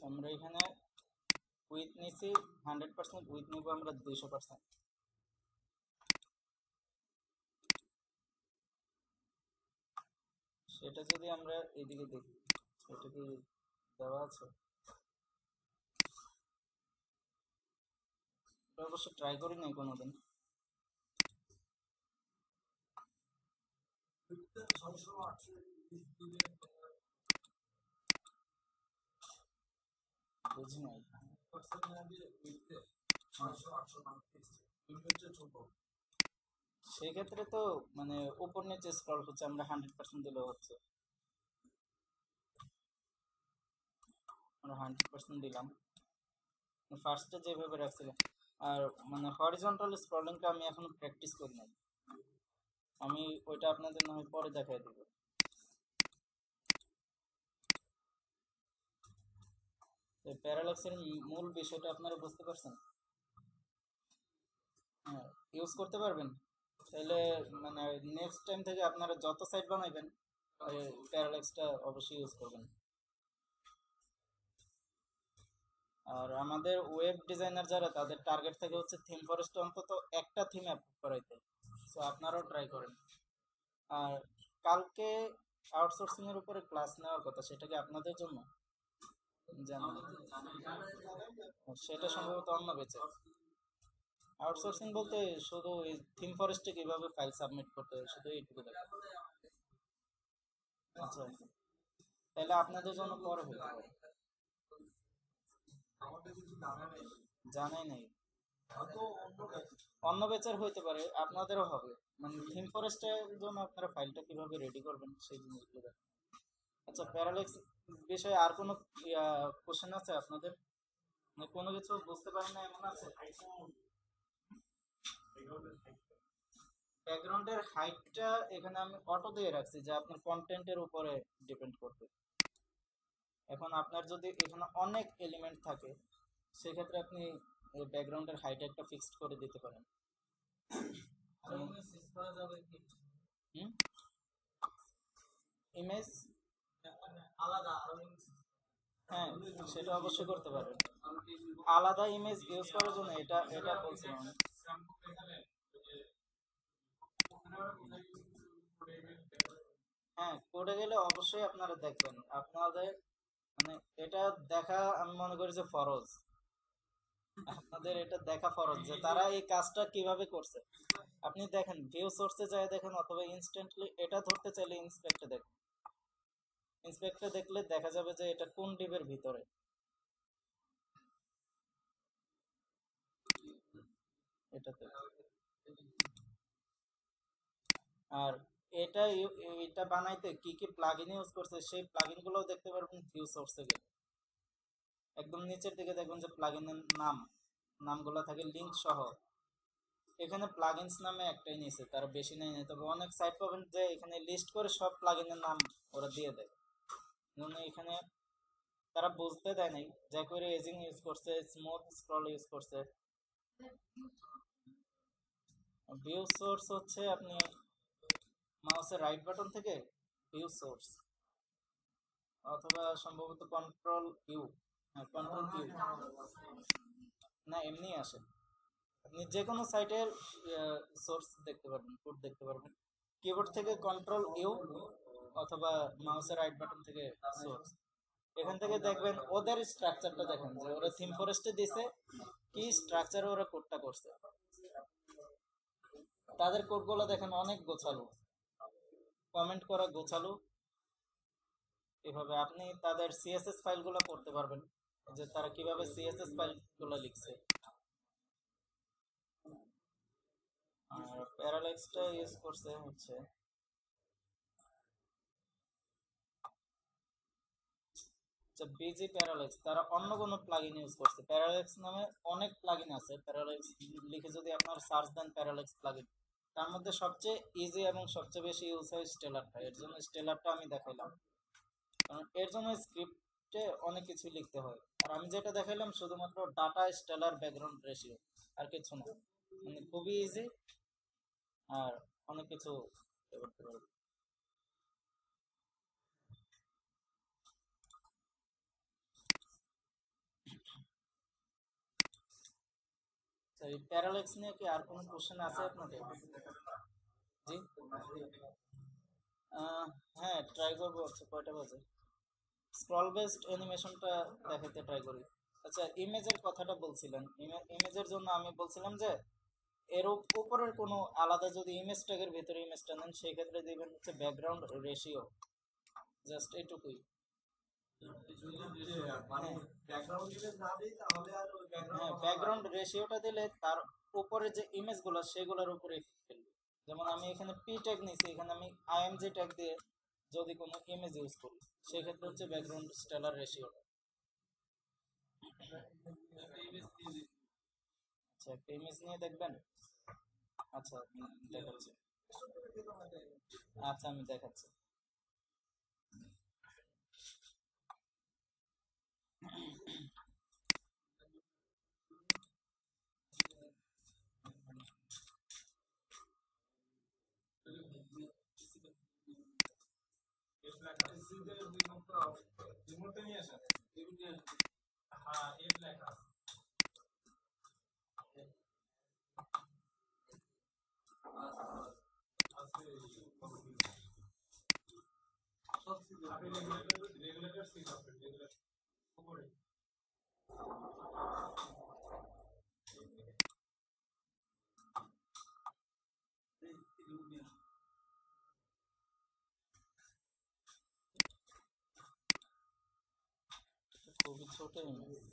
আমরা এখানে উইথ নিছি 100%, উইথ নিব আমরা 200%। সেটা যদি আমরা এদিকে দেখি, সেটা কি দেওয়া আছে? এটা অবশ্য ট্রাই করি নাই কোনোদিন। সবসময় 8 বুঝি নাই। পার্সেন্ট না দিয়ে উইথে 600 800 চলবো সেক্ষেত্রে তো মানে উপর নিচে স্ক্রল হচ্ছে, আমরা 100% দিলেও হচ্ছে। আমরা 100% দিলাম, ফার্স্টে যেভাবে রাখছিলাম। আর মানে হরিজন্টাল স্ক্রলিংটা আমি এখনো প্র্যাকটিস করি নাই, আমি ওইটা আপনাদের না হয় পরে দেখাই দেব। প্যারালাক্সের মূল বিষয়টা আপনারা বুঝতে পারছেন? হ্যাঁ ইউজ করতে পারবেন। তাহলে মানে নেক্সট টাইম থেকে আপনারা যত সাইট বানাইবেন প্যারাল্যাক্সটা অবশ্যই ইউজ করবেন। আর আমাদের ওয়েব ডিজাইনার যারা তাদের টার্গেট থাকে হচ্ছে থিম ফরেস্ট অন্তত একটা থিম অ্যাপ্রুভ করাইতে, সো আপনারাও ট্রাই করেন। আর কালকে আউটসোর্সিং এর উপরে ক্লাস নেওয়ার কথা, সেটা কি আপনাদের জন্য জানেন? সেটা সম্ভবত অন্য বেচে। আউটসোর্সিং বলতে শুধু এই থিম ফরেস্টে কিভাবে ফাইল সাবমিট করতে হয় শুধু এইটুকু দেখা। আচ্ছা, তাহলে আপনাদের জন্য পরে হতে পারে। আমাদের কিছু জানা নেই, জানাই নাই, হয়তো অন্য কাছে। অন্য বেচার হইতে পারে, আপনাদেরও হবে। মানে থিম ফরেস্টের জন্য আপনারা ফাইলটা কিভাবে রেডি করবেন সেই জিনিসগুলো দেখেন। আচ্ছা, প্যারালেক্স বিষয়ে আর কোনো কোশ্চেন আছে আপনাদের? মানে কোনো কিছু বুঝতে পারেন না এমন আছে? ব্যাকগ্রাউন্ডের হাইটটা এখানে আমি অটো দিয়ে রাখছি যে আপনার কন্টেন্টের উপরে ডিপেন্ড করবে। এখন আপনার যদি এখানে অনেক এলিমেন্ট থাকে সেক্ষেত্রে আপনি ব্যাকগ্রাউন্ডের হাইট একটা ফিক্সড করে দিতে পারেন। ইমেজ আলাদা হ্যাঁ, সেটা অবশ্যই করতে পারবেন। আলাদা ইমেজ ইউজ করার জন্য এটা এটা বলছিলাম। হ্যাঁ, কোডে গেলে অবশ্যই আপনারা দেখবেন। আপনাদের মানে এটা দেখা আমি মনে করি যে ফরজ, আপনাদের এটা দেখা ফরজ যে তারা এই কাজটা কিভাবে করছে। আপনি দেখেন ভিউ সোর্সে যায় দেখেন, অথবা ইনস্ট্যান্টলি এটা ধরতে চাইলে ইন্সপেক্টে দেখেন। ইন্সপেক্টে দেখলে দেখা যাবে যে এটা কোন ডিবের ভিতরে। এটাতে আর এটা বানাইতে কি কি প্লাগইন ইউজ করছে সেই প্লাগইন গুলোও দেখতে পারবেন ভিউ সোর্সে গেলে। একদম নিচের দিকে দেখবেন যে প্লাগইনের নামগুলো থাকে লিংক সহ। এখানে প্লাগইনস নামে একটাই নিয়েছে, তারা বেশি নেই নাই, তবে অনেক সাইট পাবেন যে এখানে লিস্ট করে সব প্লাগইনের নাম ওরা দিয়ে দেয়। এখানে তারা বুঝতে দেয় নাই, জ্যাকুয়ারি এজিং ইউজ করছে, স্মুথ স্ক্রল ইউজ করছে। ভিউ সোর্স হচ্ছে আপনি মাউসের রাইট বাটন থেকে ভিউ সোর্স অথবা সম্ভবত কন্ট্রোল ইউ, হ্যাঁ কন্ট্রোল ইউ, না এমনি আসে। আপনি যে কোনো সাইটের সোর্স দেখতে পারবেন, কোড দেখতে পারবেন। কিবোর্ড থেকে কন্ট্রোল ইউ অথবা মাউসের রাইট বাটন থেকে সোর্স। এখান থেকে দেখবেন ওদের স্ট্রাকচারটা দেখেন যে ওরা থিম ফরেস্টে দিছে কি স্ট্রাকচারে ওরা কোডটা করছে। তাদের কোডগুলো দেখেন অনেক গোছালো, কমেন্ট করা গোছালো। এভাবে আপনি তাদের সিএসএস ফাইলগুলো পড়তে পারবেন যে তারা কিভাবে সিএসএস ফাইলগুলো লিখছে। আর প্যারালেক্সটা ইউজ করছে হচ্ছে বিজি প্যারালেক্স, তারা অন্য কোনো প্লাগইন ইউজ করছে। প্যারালেক্স নামে অনেক প্লাগইন আছে, প্যারালেক্স লিখে যদি আপনার সার্চ দেন প্যারালেক্স প্লাগইন, তার মধ্যে সবচেয়ে ইজি এবং সবচেয়ে বেশি ইউজ হয় স্টেলারটা। এর জন্য স্টেলারটা আমি দেখাইলাম, কারণ এর জন্য স্ক্রিপ্টে অনেক কিছু লিখতে হয়। আর আমি যেটা দেখাইলাম শুধুমাত্র ডাটা স্টেলার ব্যাকগ্রাউন্ড রেশিও, আর কিছু না। মানে খুবই ইজি আর অনেক কিছু করতে পারবে। এই প্যারালেক্স নিয়ে কি আর কোনো কোশ্চেন আছে আপনাদের? জি হ্যাঁ, ট্রাই করবো। আচ্ছা, কয়টা বাজে? স্ক্রল বেসড অ্যানিমেশনটা দেখাতে ট্রাই করি। আচ্ছা, ইমেজের কথাটা বলছিলেন, ইমেজের জন্য আমি বলছিলাম যে এর উপরের কোনো আলাদা যদি ইমেজ ট্যাগের ভিতরে ইমেজটা নেন সেই ক্ষেত্রে দিবেন হচ্ছে ব্যাকগ্রাউন্ড রেশিও, জাস্ট এইটুকুই। মানে ব্যাকগ্রাউন্ড ইমেজ না দিই তাহলে আর ওই হ্যাঁ, ব্যাকগ্রাউন্ড রেশিওটা দিলে তার উপরে যে ইমেজগুলো সেগুলোর উপরে ফেলবে। যেমন আমি এখানে পি ট্যাগ নিয়েছি, এখানে আমি আইএমজি ট্যাগ দিয়ে যদি কোনো ইমেজ ইউজ করি সেক্ষেত্রে হচ্ছে ব্যাকগ্রাউন্ড স্টেলার রেশিওটা। আচ্ছা, একটা ইমেজ নিয়ে দেখবেন। আচ্ছা, দেখাচ্ছি। আচ্ছা, আমি দেখাচ্ছি। এফ লেখা সিতে রিমোটটা নিয়ে আসেন হ্যাঁ এফ লেখা আছে সব সিতে আপনি রেগুলেটর সি করবেন রেগুলেটর উপরে খুবই ছোট ইমেজ।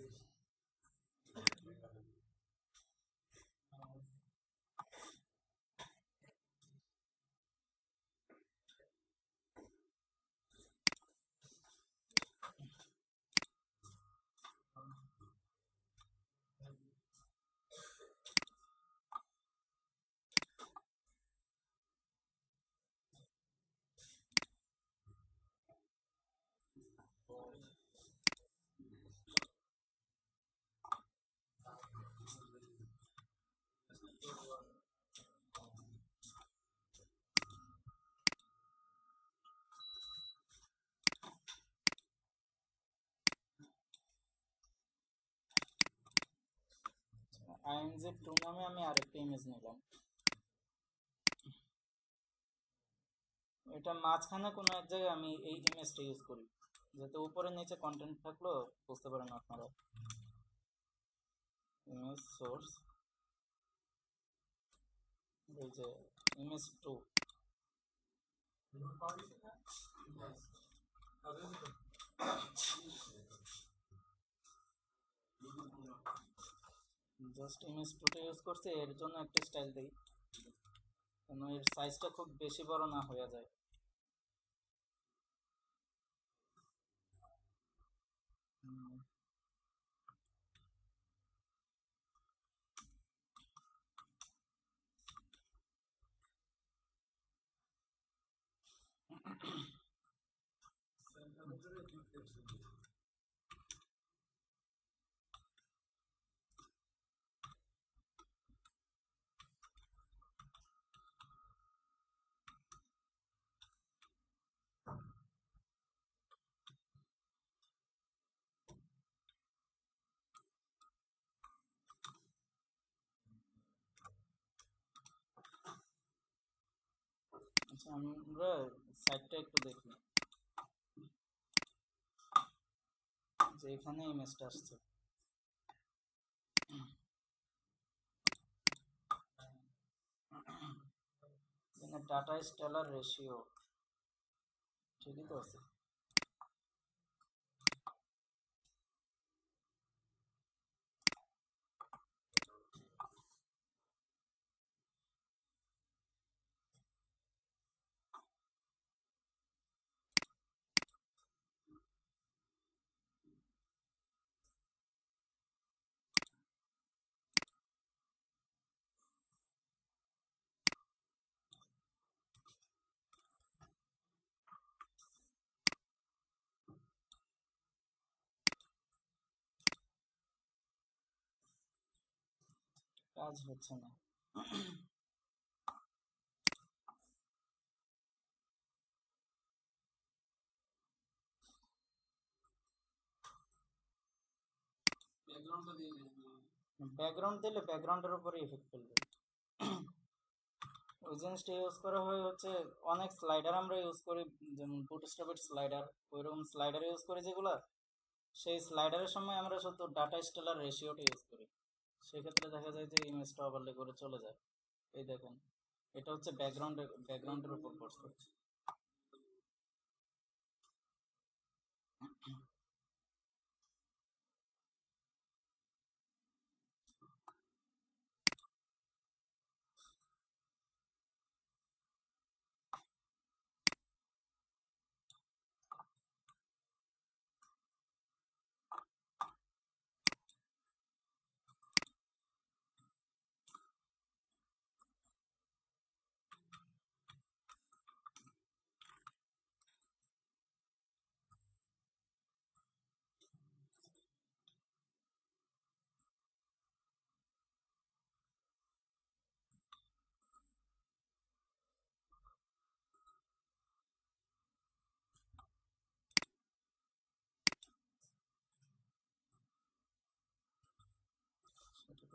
img2 নামে আমি আরেকটা ইমেজ নিলাম। এটা মাঝখানে কোনো এক জায়গায় আমি এই ইমেজটা ইউজ করি, যাতে উপরে নিচে কন্টেন্ট থাকলেও বুঝতে পারেন আপনারা। ইমেজ সোর্স, এই যে ইমেজ 2। রিমোট পাওয়া গেছে না জাস্ট ইমেজ 2টা ইউজ করছি, এর জন্য একটা স্টাইল দিই কেন এর সাইজটা খুব বেশি বড় না হয়ে যায়। আচ্ছা, আমরা সাইডটা একটু দেখি যে এখানে ইমেজটা আসছে। এখানে ডাটা স্কেলার রেশিও ঠিকই তো আছে। কাজ হচ্ছে না। ব্যাকগ্রাউন্ডটা দিয়ে দিন ব্যাকগ্রাউন্ড দিলে ব্যাকগ্রাউন্ডের উপরে ইফেক্ট ফেলবে। ওই জিনিসটা ইউজ করা হয় হচ্ছে অনেক স্লাইডার আমরা ইউজ করি, যেমন বুটস্ট্র্যাপের স্লাইডার, ওইরকম স্লাইডার ইউজ করি যেগুলো, সেই স্লাইডারের সময় আমরা শুধু ডাটা স্কেলার রেশিওটা ইউজ করি। সেক্ষেত্রে দেখা যায় যে ইমেজটা ওভারলে করে চলে যায়। এই দেখেন, এটা হচ্ছে ব্যাকগ্রাউন্ডের উপর পড়ছে।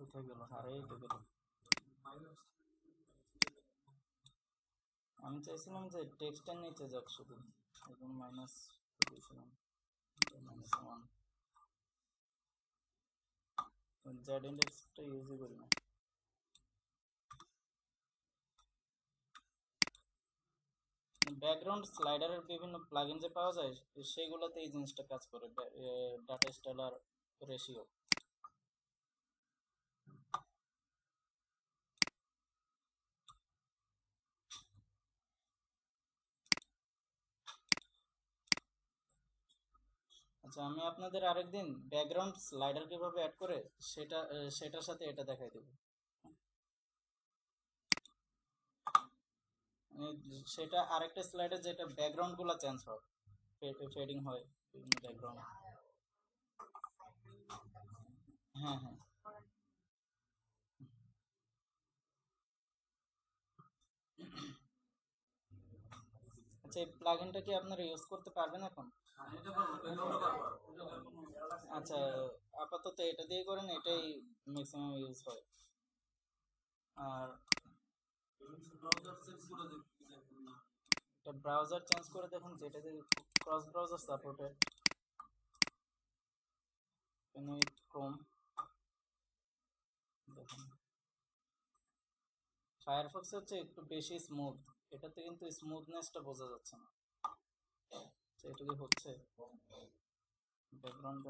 কোথায় গেল, হারাই তো গেল। আমি চাইছিলাম যে টেক্সটের নিচে যাক শুধু, এখন মাইনাস দিয়েছিলাম, -1 জেড ইন্ডেক্সটা ইউজই করি না। ব্যাকগ্রাউন্ড স্লাইডারের বিভিন্ন প্লাগইন যে পাওয়া যায় সেগুলোতে এই জিনিসটা কাজ করে, ডাটা স্টাইল আর রেশিও। আচ্ছা, আমি আপনাদের আরেকদিন ব্যাকগ্রাউন্ড স্লাইডার কিভাবে অ্যাড করে সেটার সাথে এটা দেখাই দেব। সেটা আরেকটা স্লাইডে যেটা ব্যাকগ্রাউন্ড গুলো চেঞ্জ হয়, ফেডিং হয় বিভিন্ন ব্যাকগ্রাউন্ড। হ্যাঁ হ্যাঁ। আচ্ছা, এই প্লাগইনটা কি আপনারা ইউজ করতে পারবেন এখন? আচ্ছা, আপাতত এটা দিয়ে করেন, এটাই ম্যাক্সিমাম ইউজ হয়। আর এটা ব্রাউজার চেঞ্জ করে দেখুন, যেটাতে ক্রস ব্রাউজার সাপোর্টেড, ক্রোম দেখুন। ফায়ারফক্স হচ্ছে একটু বেশি স্মুথ, এটাতে কিন্তু স্মুথনেসটা বোঝা যাচ্ছে না। এটা কি হচ্ছে ব্যাকগ্রাউন্ড?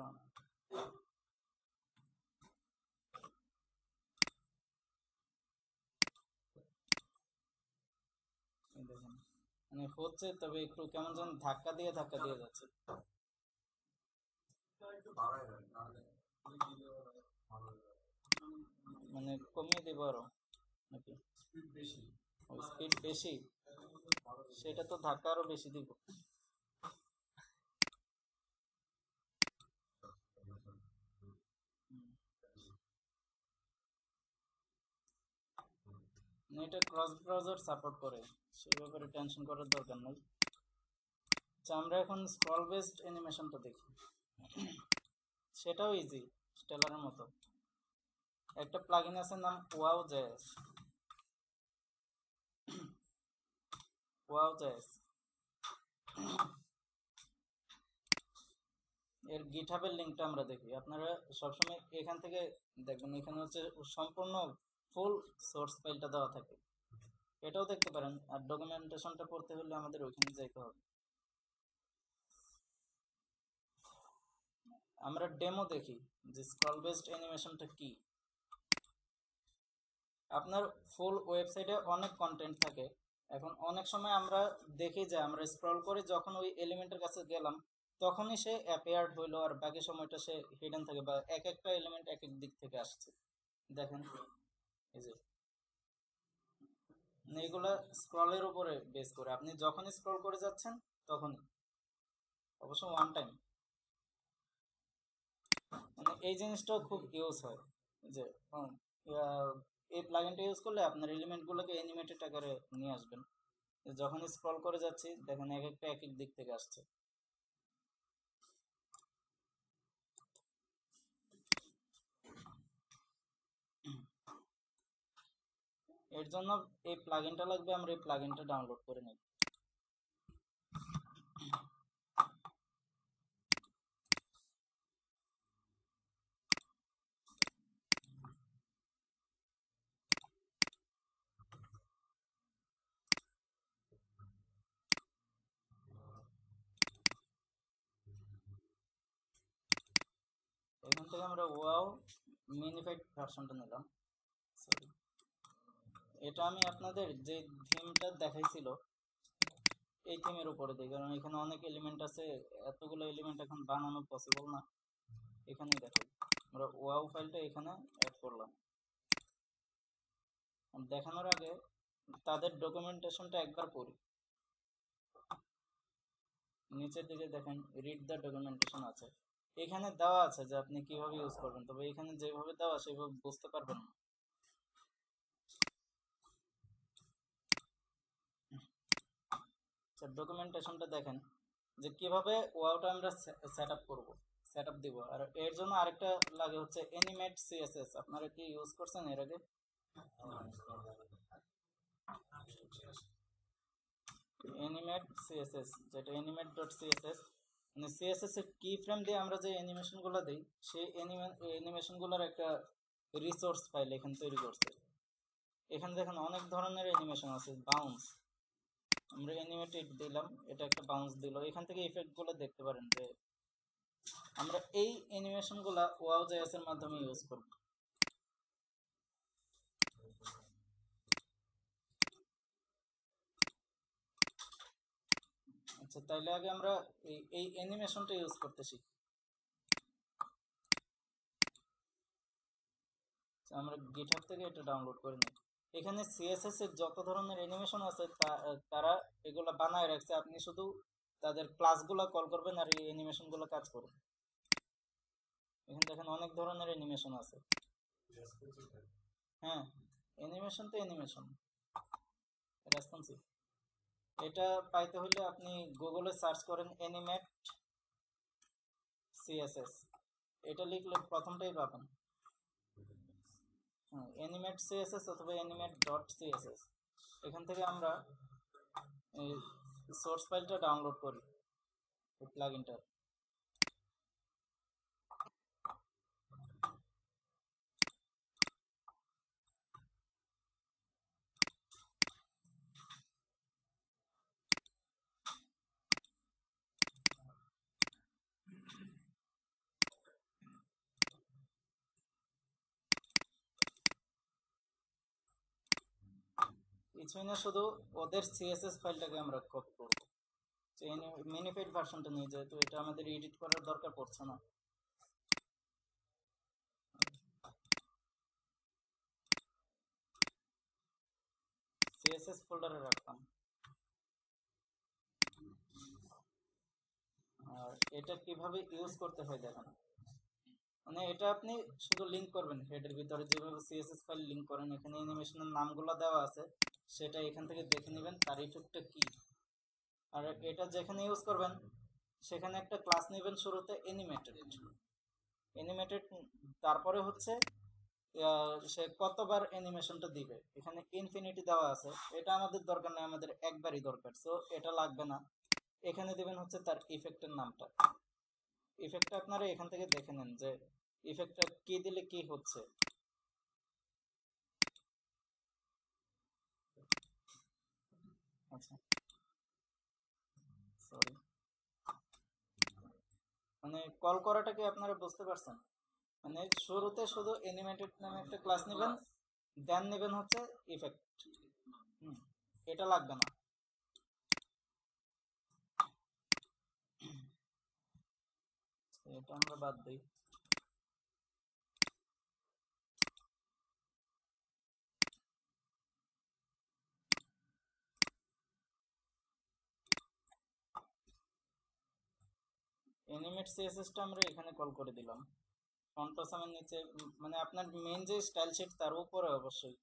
দেখুন মানে হচ্ছে, তবে একটু কেমন যেন ধাক্কা দিয়ে যাচ্ছে। মানে কমিয়ে দিব আরো নাকি? স্পিড বেশি, সেটা তো ধাক্কা আরো বেশি দিব। এটা ক্রস ব্রাউজার সাপোর্ট করে, সেই ব্যাপারে টেনশন করার দরকার নেই। আচ্ছা, আমরা এখন স্ক্রল বেসড অ্যানিমেশনটা দেখি। সেটাও ইজি, স্টেলারের মতো। একটা প্লাগইন আছে নাম ওয়াও.js। ওয়াও.js এর গিটহাবের লিঙ্কটা আমরা দেখি। আপনারা সবসময় এখান থেকে দেখবেন, এখানে হচ্ছে সম্পূর্ণ ফুল সোর্স ফাইলটা দেওয়া থাকে, এটাও দেখতে পারেন। আর ডকুমেন্টেশনটা পড়তে হলে আমাদের ওইখানে যাইতে হবে। আমরা ডেমো দেখি যে স্ক্রল বেসড অ্যানিমেশনটা কি। আপনার ফুল ওয়েবসাইটে অনেক কন্টেন্ট থাকে, এখন অনেক সময় আমরা দেখি যে আমরা স্ক্রল করে যখন ওই এলিমেন্টের কাছে গেলাম তখনই সে অ্যাপিয়ার্ড হইলো, আর বাকি সময়টা সে হিডেন থাকে, বা এক একটা এলিমেন্ট এক এক দিক থেকে আসছে। দেখেন এই যে এইগুলা স্ক্রলের উপরে বেস করে, আপনি যখন স্ক্রল করে যাচ্ছেন তখনই, অবশ্য ওয়ান টাইম। মানে এই জিনিসটাও খুব ইউজ হয় যে এই প্লাগইনটা ইউজ করলে আপনার এলিমেন্টগুলোকে অ্যানিমেটেড আকারে নিয়ে আসবেন। যখন স্ক্রল করে যাচ্ছি দেখেন এক একটা এক এক দিক থেকে আসছে। এর জন্য এই প্লাগইনটা লাগবে, আমরা এই প্লাগইনটা ডাউনলোড করে নেব। এখান থেকে আমরা ওয়াও মিনিফাইড ভার্সনটা নিলাম। সরি, এটা আমি আপনাদের যে থিমটা দেখাইছিল এই থিমের উপরে দিই, কারণ এখানে অনেক এলিমেন্ট আছে, এতগুলো এলিমেন্ট এখন বানানো পসিবল না। এখানেই দেখাই, আমরা ওয়াও ফাইলটা এখানে অ্যাড করলাম। দেখানোর আগে তাদের ডকুমেন্টেশনটা একবার পড়ি। নিচের দিকে দেখেন রিড দ্য ডকুমেন্টেশন আছে, এখানে দেওয়া আছে যে আপনি কিভাবে ইউজ করবেন, তবে এখানে যেভাবে দেওয়া সেভাবে বুঝতে পারবেন না। ডকুমেন্টেশনটা দেখেন যে কিভাবে ওয়াওটা আমরা সেট আপ করবো। সেটআপ দিব। আর এর জন্য আরেকটা লাগে হচ্ছে অ্যানিমেট সিএসএস। আপনারা কি ইউজ করছেন এর আগে? অ্যানিমেট সিএসএস, যেটা অ্যানিমেট ডট সিএসএস, মানে সিএসএস এর কি ফ্রেম দিয়ে আমরা যে অ্যানিমেশনগুলো দিই, সেই অ্যানিমেশনগুলোর একটা রিসোর্স ফাইল এখানে তৈরি করছে। এখানে দেখেন অনেক ধরনের অ্যানিমেশন আছে। বাউন্স, আমরা অ্যানিমেটেড দিলাম, এটা একটা বাউন্স দিল। এখান থেকে ইফেক্টগুলো দেখতে পারেন যে আমরা এই অ্যানিমেশনগুলো ওয়াও জেএস এর মাধ্যমে ইউজ করব। আচ্ছা, তাইলে আগে আমরা এই অ্যানিমেশনটা ইউজ করতে শিখি। আমরা গিটহাব থেকে এটা ডাউনলোড করে নিই। এখানে সিএসএস এর যত ধরনের অ্যানিমেশন আছে তারা এগুলো বানায় রাখছে। আপনি শুধু তাদের ক্লাসগুলো কল করবেন আর এই অ্যানিমেশনগুলো কাজ করবে। এখানে দেখেন অনেক ধরনের অ্যানিমেশন আছে। হ্যাঁ, অ্যানিমেশন তো অ্যানিমেশন, রেসপন্সিভ। এটা পাইতে হলে আপনি গুগলে সার্চ করেন অ্যানিমেট সিএসএস, এটা লিখলে প্রথমটাই পাবেন। অ্যানিমেট সিএসএস অথবা অ্যানিমেট ডট সিএসএস, এখান থেকে আমরা এই সোর্স ফাইলটা ডাউনলোড করি, এই প্লাগইনটা। কিছুই না, শুধু ওদের সিএসএস ফাইলটাকে আমরা কপি করব। মিনিফাইড ভার্সনটা নিয়ে, যেহেতু এটা আমাদের এডিট করার দরকার পড়ছে না। সিএসএস ফোল্ডারে রাখতাম। আর এটা কিভাবে ইউজ করতে হয় দেখেন, মানে এটা আপনি শুধু লিংক করবেন হেডের ভিতরে, যেভাবে সিএসএস ফাইল লিংক করেন। এখানে অ্যানিমেশনের নামগুলো দেওয়া আছে, সেটা এখান থেকে দেখে নেবেন তার ইফেক্টটা কি। আর এটা যেখানে ইউজ করবেন সেখানে একটা ক্লাস নেবেন শুরুতে অ্যানিমেটেড। অ্যানিমেটেড তারপরে হচ্ছে সে কতবার অ্যানিমেশনটা দিবে, এখানে ইনফিনিটি দেওয়া আছে। এটা আমাদের দরকার নেই, আমাদের একবারই দরকার, সো এটা লাগবে না। এখানে দিবেন হচ্ছে তার ইফেক্টের নামটা। ইফেক্টটা আপনারা এখান থেকে দেখে নেন যে ইফেক্টটা কি দিলে কি হচ্ছে। আচ্ছা, সরি, মানে কল করাটা কি আপনারা বুঝতে পারছেন? মানে শুরুতে শুধু অ্যানিমেটেড নামে একটা ক্লাস নেবেন, দেন নেবেন হচ্ছে ইফেক্ট। এটা লাগবে না। এটা আমরা বাদ দিই। অ্যানিমেট সিএসএসটা আমরা এখানে কল করে দিলাম। ফন্ট আসামের নিচে, মানে আপনার মেইন যে স্টাইল শিট তার উপরে অবশ্যই।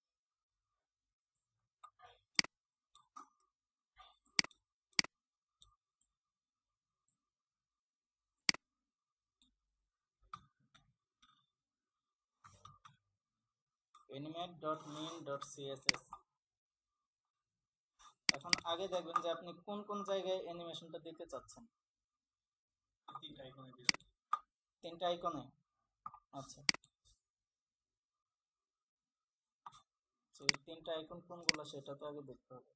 animate.min.css। এখন আগে দেখবেন যে আপনি কোন কোন জায়গায় অ্যানিমেশনটা দিতে চাচ্ছেন। তিনটা আইকনে। আচ্ছা, তো এই তিনটা আইকন কোনগুলো সেটা তো আগে দেখতে হবে।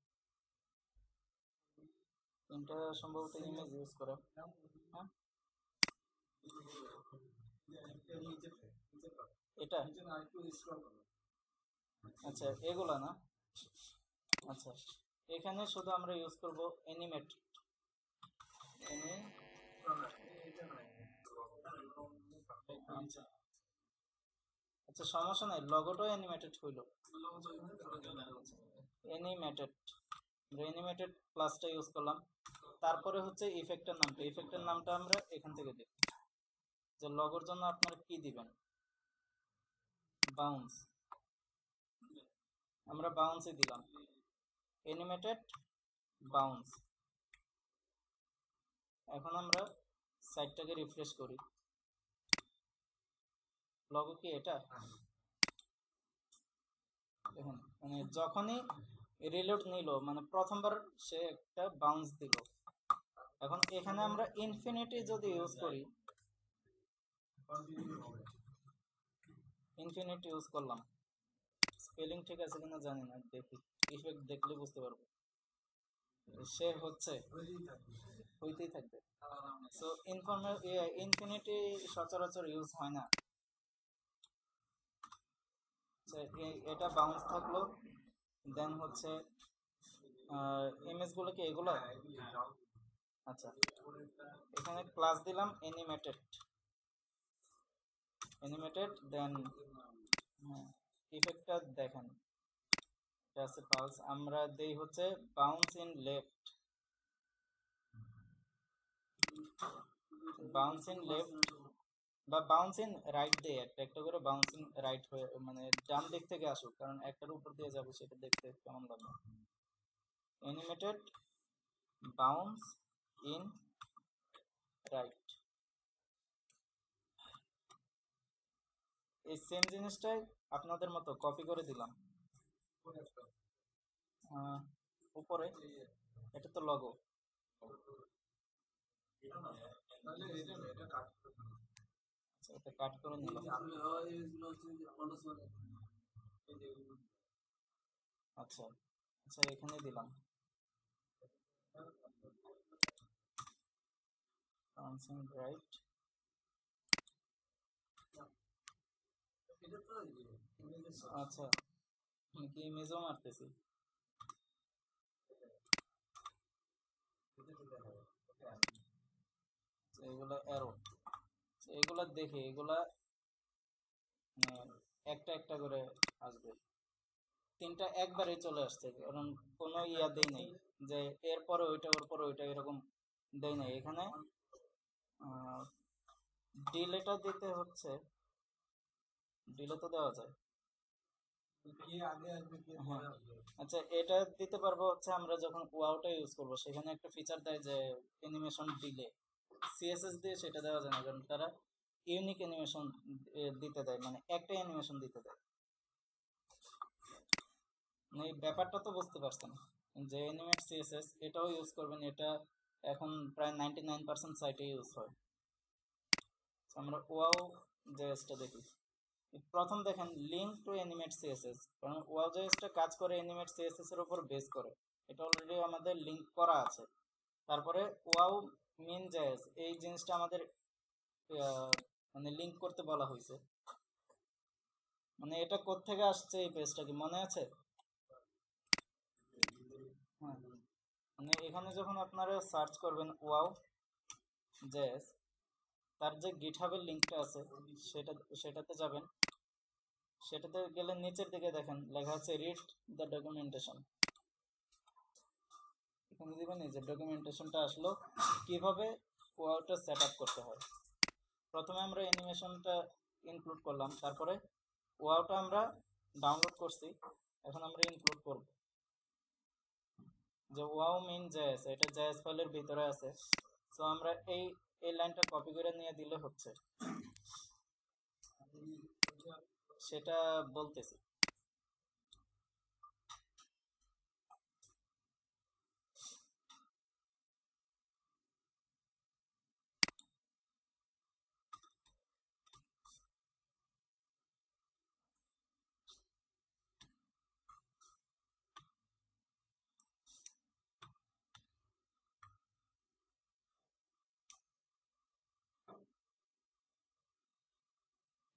তিনটা সম্ভবত ইমেজ ইউজ করে। হ্যাঁ, এটা, আচ্ছা এগুলা না। আচ্ছা, এখানে শুধু আমরা ইউজ করব অ্যানিমেট। আচ্ছা, সমস্যা নাই, লগোটাও অ্যানিমেটেড হইল। অ্যানিমেটেড, অ্যানিমেটেড প্লাসটা ইউজ করলাম। তারপরে হচ্ছে ইফেক্টের নামটা। ইফেক্টের নামটা আমরা এখান থেকে দেব, যে লগোর জন্য আপনারা কি দিবেন। বাউন্স, আমরা বাউন্সই দিলাম। Animated bounce. এখন আমরা সাইটটাকে রিফ্রেশ করি। লগো কি এটা দেখুন, মানে যখনই রিলোড নিল মানে প্রথমবার সে একটা বাউন্স দিল। এখন এখানে আমরা ইনফিনিটি যদি ইউজ করি, ইনফিনিটি ইউজ করলাম, স্পেলিং ঠিক আছে কিনা জানি না, দেখি ইফেক্ট দেখলে বুঝতে পারবো। সে হচ্ছে হইতেই থাকবে। সো ইনফিনিটি সচরাচর ইউজ হয় না। এটা বাউন্স থাকলো, দেন হচ্ছে ইমেজ গুলো কি এগুলো। আচ্ছা, এখানে ক্লাস দিলাম অ্যানিমেটেড দেন ইফেক্টটা দেখেন এটা আছে পালস, আমরা দেই হচ্ছে bounce in left, bounce in left বা বাউন্স ইন রাইট দিয়ে একটা একটা করে বাউন্স ইন রাইট হয়ে মানে ডান দিক থেকে আসুক, কারণ একটার উপর দিয়ে যাবে সেটা দেখতে কেমন লাগবে। অ্যানিমেটেড বাউন্স ইন রাইট, এই সেম জিনিসটাই আপনাদের মতো কপি করে দিলাম উপরে। এটা তো লগো, আচ্ছা এটা কাট করে নিলাম। আচ্ছা আচ্ছা এখানে দিলাম রাইট। আচ্ছা আমি কি ইমেজও মারতেছি, এগুলা অ্যারো, এগুলা দেখে এগুলা একটা একটা করে আসবে, তিনটা একবারে চলে আসছে, কারণ কোনো ইয়া দেই নাই যে এরপরে ওইটা ওর পরে ওইটা এরকম দেই নাই। এখানে ডিলেটা দিতে হচ্ছে, ডিলে তো দেওয়া যায়। হ্যাঁ আচ্ছা, এটা দিতে পারবো হচ্ছে আমরা যখন ওয়াওটা ইউজ করবো, সেখানে একটা ফিচার দেয় যে অ্যানিমেশন ডিলে, সিএসএস দিয়ে সেটা দেওয়া যায় না, কারণ তারা ইউনিক অ্যানিমেশন দিতে দেয়, মানে একটা অ্যানিমেশন দিতে দেয়। মানে এই ব্যাপারটা তো বুঝতে পারছেন যে অ্যানিমেট সিএসএস এটাও ইউজ করবেন, এটা এখন প্রায় 99% সাইটে ইউজ হয়। আমরা ওয়াও জেএসটা দেখি, প্রথম দেখেন লিঙ্ক টু অ্যানিমেট সিএসএস, কারণ ওয়াও জেএসটা কাজ করে অ্যানিমেট সিএসএস এর উপর বেস করে, এটা অলরেডি আমাদের লিঙ্ক করা আছে। তারপরে ওয়াও মিন জেএস এই জিনিসটা আমাদের মানে লিঙ্ক করতে বলা হয়েছে। মানে এটা কোত্থেকে আসছে এই পেজটা কি মনে আছে? হ্যাঁ, মানে এখানে যখন আপনারা সার্চ করবেন ওয়াও জেএস, তার যে গিটহাবের লিঙ্কটা আছে সেটাতে যাবেন, সেটাতে গেলে নিচের দিকে দেখেন লেখা আছে রিড দ্য ডকুমেন্টেশন, এখানে দিবেন। এই যে ডকুমেন্টেশনটা আসলো কিভাবে ওয়াওটা সেট আপ করতে হয়। প্রথমে আমরা অ্যানিমেশনটা ইনক্লুড করলাম, তারপরে ওয়াওটা আমরা ডাউনলোড করছি, এখন আমরা ইনক্লুড করব যে ওয়াও মিন জেএস, এটা জেএস ফাইলের ভিতরে আছে। সো আমরা এই লাইনটা কপি করে নিয়ে দিলে হচ্ছে, সেটা বলতেছি।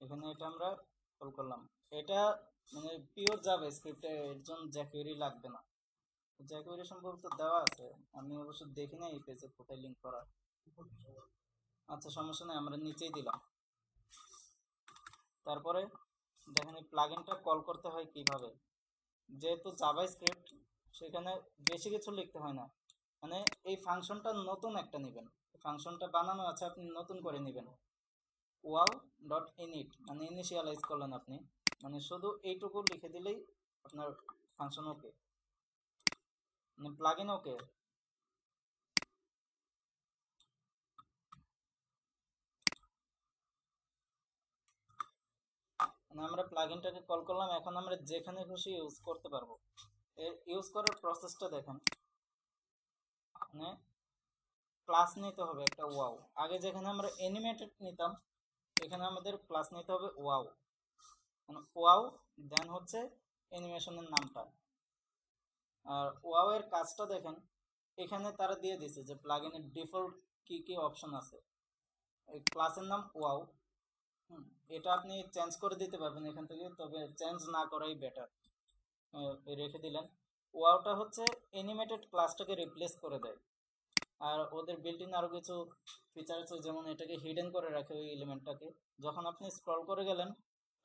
এখানে এটা আমরা কল করলাম, এটা মানে পিওর জাভা স্ক্রিপ্টে, এর জন্য জ্যাকুয়েরি লাগবে না। জ্যাকুয়েরি সম্ভবত দেওয়া আছে, আমি অবশ্য দেখি না এই পেজে কোথায় লিঙ্ক করা। আচ্ছা সমস্যা নেই, আমরা নিচেই দিলাম। তারপরে দেখেন এই প্লাগইনটা কল করতে হয় কিভাবে, যেহেতু জাভা স্ক্রিপ্ট সেখানে বেশি কিছু লিখতে হয় না, মানে এই ফাংশনটা নতুন একটা নেবেন, ফাংশনটা বানানো আছে আপনি নতুন করে নেবেন। ওয়াও ডট ইনিট মানে ইনিশিয়ালাইজ করলেন আপনি, মানে শুধু এইটুকু লিখে দিলেই আপনার ফাংশন ওকে, মানে প্লাগইন ওকে। মানে আমরা প্লাগইনটাকে কল করলাম, এখন আমরা যেখানে খুশি ইউজ করতে পারবো। এর ইউজ করার প্রসেসটা দেখেন, মানে ক্লাস নিতে হবে একটা ওয়াও। আগে যেখানে আমরা অ্যানিমেটেড নিতাম, এখানে আমাদের ক্লাস নিতে হবে ওয়াও, মানে ওয়াও দেন হচ্ছে অ্যানিমেশনের নামটা। আর ওয়াও এর কাজটা দেখেন, এখানে তারা দিয়ে দিছে যে প্লাগইনের ডিফল্ট কি কি অপশন আছে। এই ক্লাসের নাম ওয়াও, এটা আপনি চেঞ্জ করে দিতে পারবেন এখান থেকে, তবে চেঞ্জ না করাই বেটার। রেখে দিলেন। ওয়াওটা হচ্ছে অ্যানিমেটেড ক্লাসটাকে রিপ্লেস করে দেয়। আর ওদের বিল্ট ইন আরও কিছু ফিচার আছে, যেমন এটাকে হিডেন করে রাখে ওই এলিমেন্টটাকে, যখন আপনি স্ক্রল করে গেলেন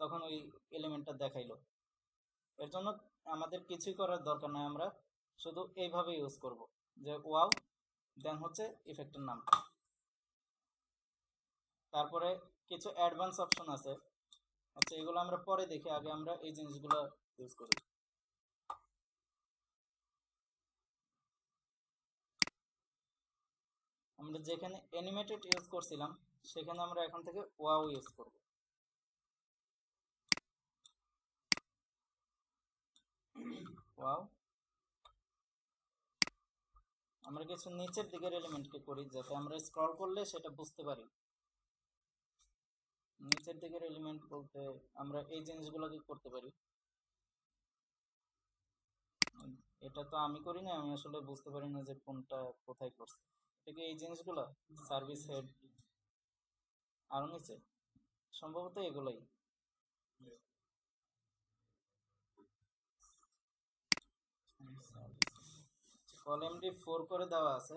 তখন ওই এলিমেন্টটা দেখাইলো। এর জন্য আমাদের কিছুই করার দরকার নাই, আমরা শুধু এইভাবে ইউজ করব যে ওয়াও দেন হচ্ছে ইফেক্টের নাম। তারপরে কিছু অ্যাডভান্স অপশন আছে, আচ্ছা এগুলো আমরা পরে দেখি, আগে আমরা এই জিনিসগুলো ইউজ করি। আমরা যেখানে অ্যানিমেটেড ইউজ করছিলাম সেখানে আমরা এখন থেকে ওয়াও ইউজ করব। ওয়াও, আমরা কিছু নিচের দিকের এলিমেন্টকে করি যাতে আমরা স্ক্রল করলে সেটা বুঝতে পারি। নিচের দিকের এলিমেন্ট বলতে আমরা এই জিনিসগুলোকে করতে পারি। এটা তো আমি করি না, আমি আসলে বুঝতে পারি না যে কোনটা কোথায় করছে। এটা কি এই জিনিসগুলো সার্ভিস হেড আরো নিচে, সম্ভবত এগুলোই। কলএমডি 4 করে দেওয়া আছে,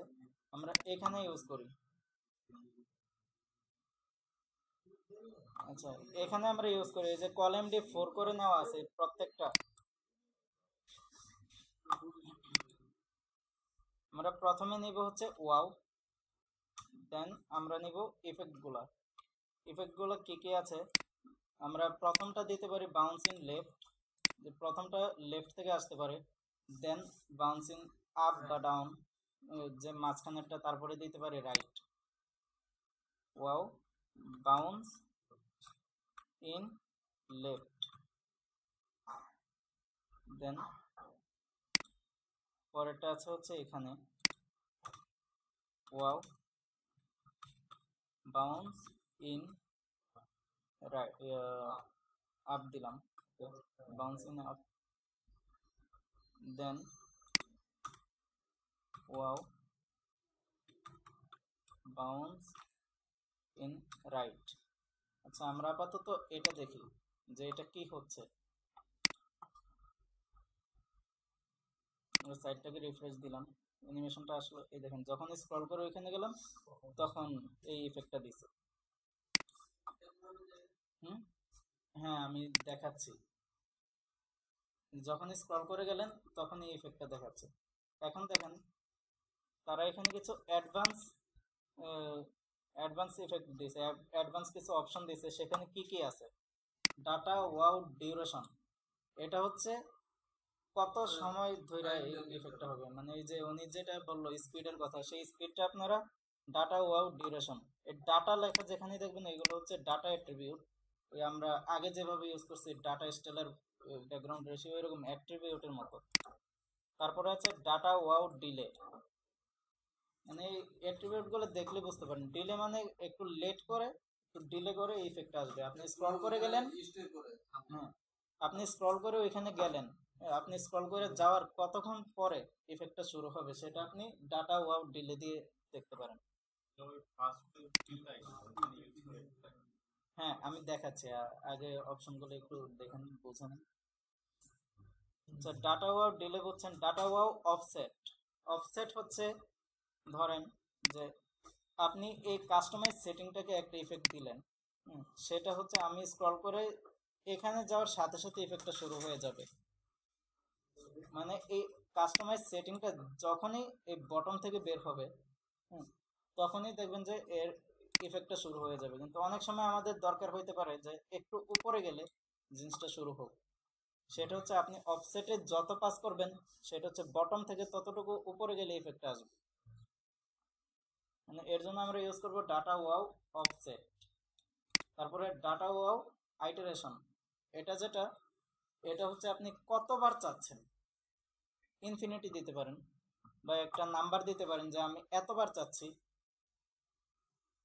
আমরা এখানে ইউজ করি। আচ্ছা এখানে আমরা ইউজ করি, এই যে কলএমডি 4 করে নেওয়া আছে প্রত্যেকটা। আমরা প্রথমে নিব হচ্ছে ওয়াও, দেন আমরা নিব ইফেক্টগুলা। ইফেক্টগুলো কি কি আছে, আমরা প্রথমটা দিতে পারি বাউন্সিং লেফট, যে প্রথমটা লেফট থেকে আসতে পারে, দেন বাউন্সিং আপ বা ডাউন, যে মাঝখানেরটা, তারপরে দিতে পারি right. Wow bounce in left, then পরেরটা আছে হচ্ছে এখানে wow bounce in right, up দিলাম, bounce in up, then wow bounce in right. আচ্ছা আমরা আপাতত এটা দেখি যে এটা কি হচ্ছে। আমরা সাইটটাকে রিফ্রেশ দিলাম, অ্যানিমেশনটা আসলো, এই দেখেন যখন স্ক্রল করে ওইখানে গেলাম তখন এই ইফেক্টটা দিছে। হুম, হ্যাঁ আমি দেখাচ্ছি, যখন স্ক্রল করে গেলেন তখন এই ইফেক্টটা দেখাচ্ছে। এখন দেখেন তারা এখানে কিছু অ্যাডভান্স ইফেক্ট দিয়েছে, অ্যাডভান্স কিছু অপশন দিয়েছে। সেখানে কি কি আছে, ডাটা ওয়াও ডিউরেশন, এটা হচ্ছে কত সময় ধরে এই ইফেক্টটা হবে, মানে এই যে উনি যেটা বললো স্পিডের কথা, সেই স্পিডটা আপনারা ডাটা ওয়াও ডিউরেশন, এই ডাটা লেখা যেখানে দেখবেন এগুলো হচ্ছে ডাটা অ্যাট্রিবিউট। ওই আমরা আগে যেভাবে ইউজ করছি ডাটা স্টাইলের ব্যাকগ্রাউন্ড রেশিও, এরকম অ্যাট্রিবিউটের মতো। তারপরে আছে ডাটা ওয়াও ডিলে, মানে এই অ্যাট্রিবিউট গুলো দেখলে বুঝতে পারেন, ডিলে মানে একটু লেট করে, একটু ডিলে করে এই ইফেক্টটা আসবে। আপনি স্ক্রল করে গেলেন, হ্যাঁ আপনি স্ক্রল করে ওইখানে গেলেন, আপনি স্ক্রল করে যাওয়ার কতক্ষণ পরে ইফেক্টটা শুরু হবে সেটা আপনি ডাটা ওয়াও ডিলে দিয়ে দেখতে পারেন। হ্যাঁ আমি দেখাচ্ছি, আগে অপশনগুলো একটু দেখেন বুঝে নেন। আচ্ছা ডাটা ওয়াও ডিলে বলছেন, ডাটা ওয়াও অফসেট। অফসেট হচ্ছে ধরেন যে আপনি এই কাস্টমাইজ সেটিংটাকে একটা ইফেক্ট দিলেন, সেটা হচ্ছে আমি স্ক্রল করে এখানে যাওয়ার সাথে সাথে ইফেক্টটা শুরু হয়ে যাবে। মানে এই কাস্টমাইজ সেটিংটা যখনই এই বটম থেকে বের হবে, তখনই দেখবেন যে এর ইফেক্টটা শুরু হয়ে যাবে। কিন্তু অনেক সময় আমাদের দরকার হইতে পারে যে একটু উপরে গেলে জিনিসটা শুরু হোক, সেটা হচ্ছে আপনি অফসেটে যত পাস করবেন সেটা হচ্ছে বটম থেকে ততটুকু উপরে গেলে ইফেক্টটা আসবে। মানে এর জন্য আমরা ইউজ করব ডাটা ওয়াও অফসেট। তারপরে ডাটা ওয়াও আইটারেশন, এটা যেটা, এটা হচ্ছে আপনি কতবার চাচ্ছেন, ইনফিনিটি দিতে পারেন বা একটা নাম্বার দিতে পারেন যে আমি এতবার চাচ্ছি।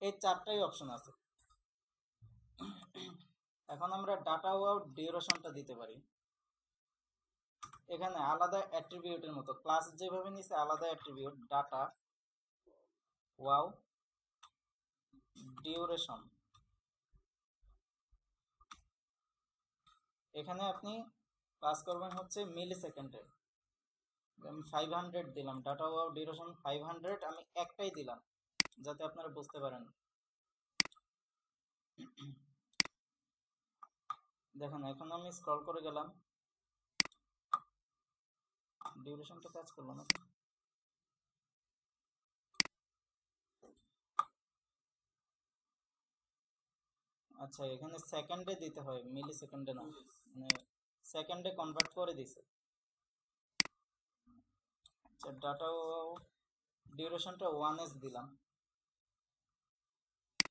এই চারটাই অপশন আছে। এখন আমরা ডাটা ওয়াও ডিউরেশনটা দিতে পারি। এখানে আলাদা অ্যাট্রিবিউটের মতো ক্লাস যেভাবে নিছে আলাদা অ্যাট্রিবিউট ডাটা ওয়াও ডিউরেশন। এখানে আপনি পাস করবেন হচ্ছে মিলি সেকেন্ডে। আমি 500 দিলাম, ডাটা ওয়াও ডিউরেশন 500, আমি একটাই দিলাম যাতে আপনারা বুঝতে পারেন। দেখেন এখন আমি স্ক্রল করে গেলাম, ডিউরেশনটা কাজ করলো না। আচ্ছা এখানে সেকেন্ডে দিতে হয়, মিলি সেকেন্ডে না, মানে সেকেন্ডে কনভার্ট করে দিছে। আচ্ছা ডাটা ডিউরেশনটা 1s দিলাম,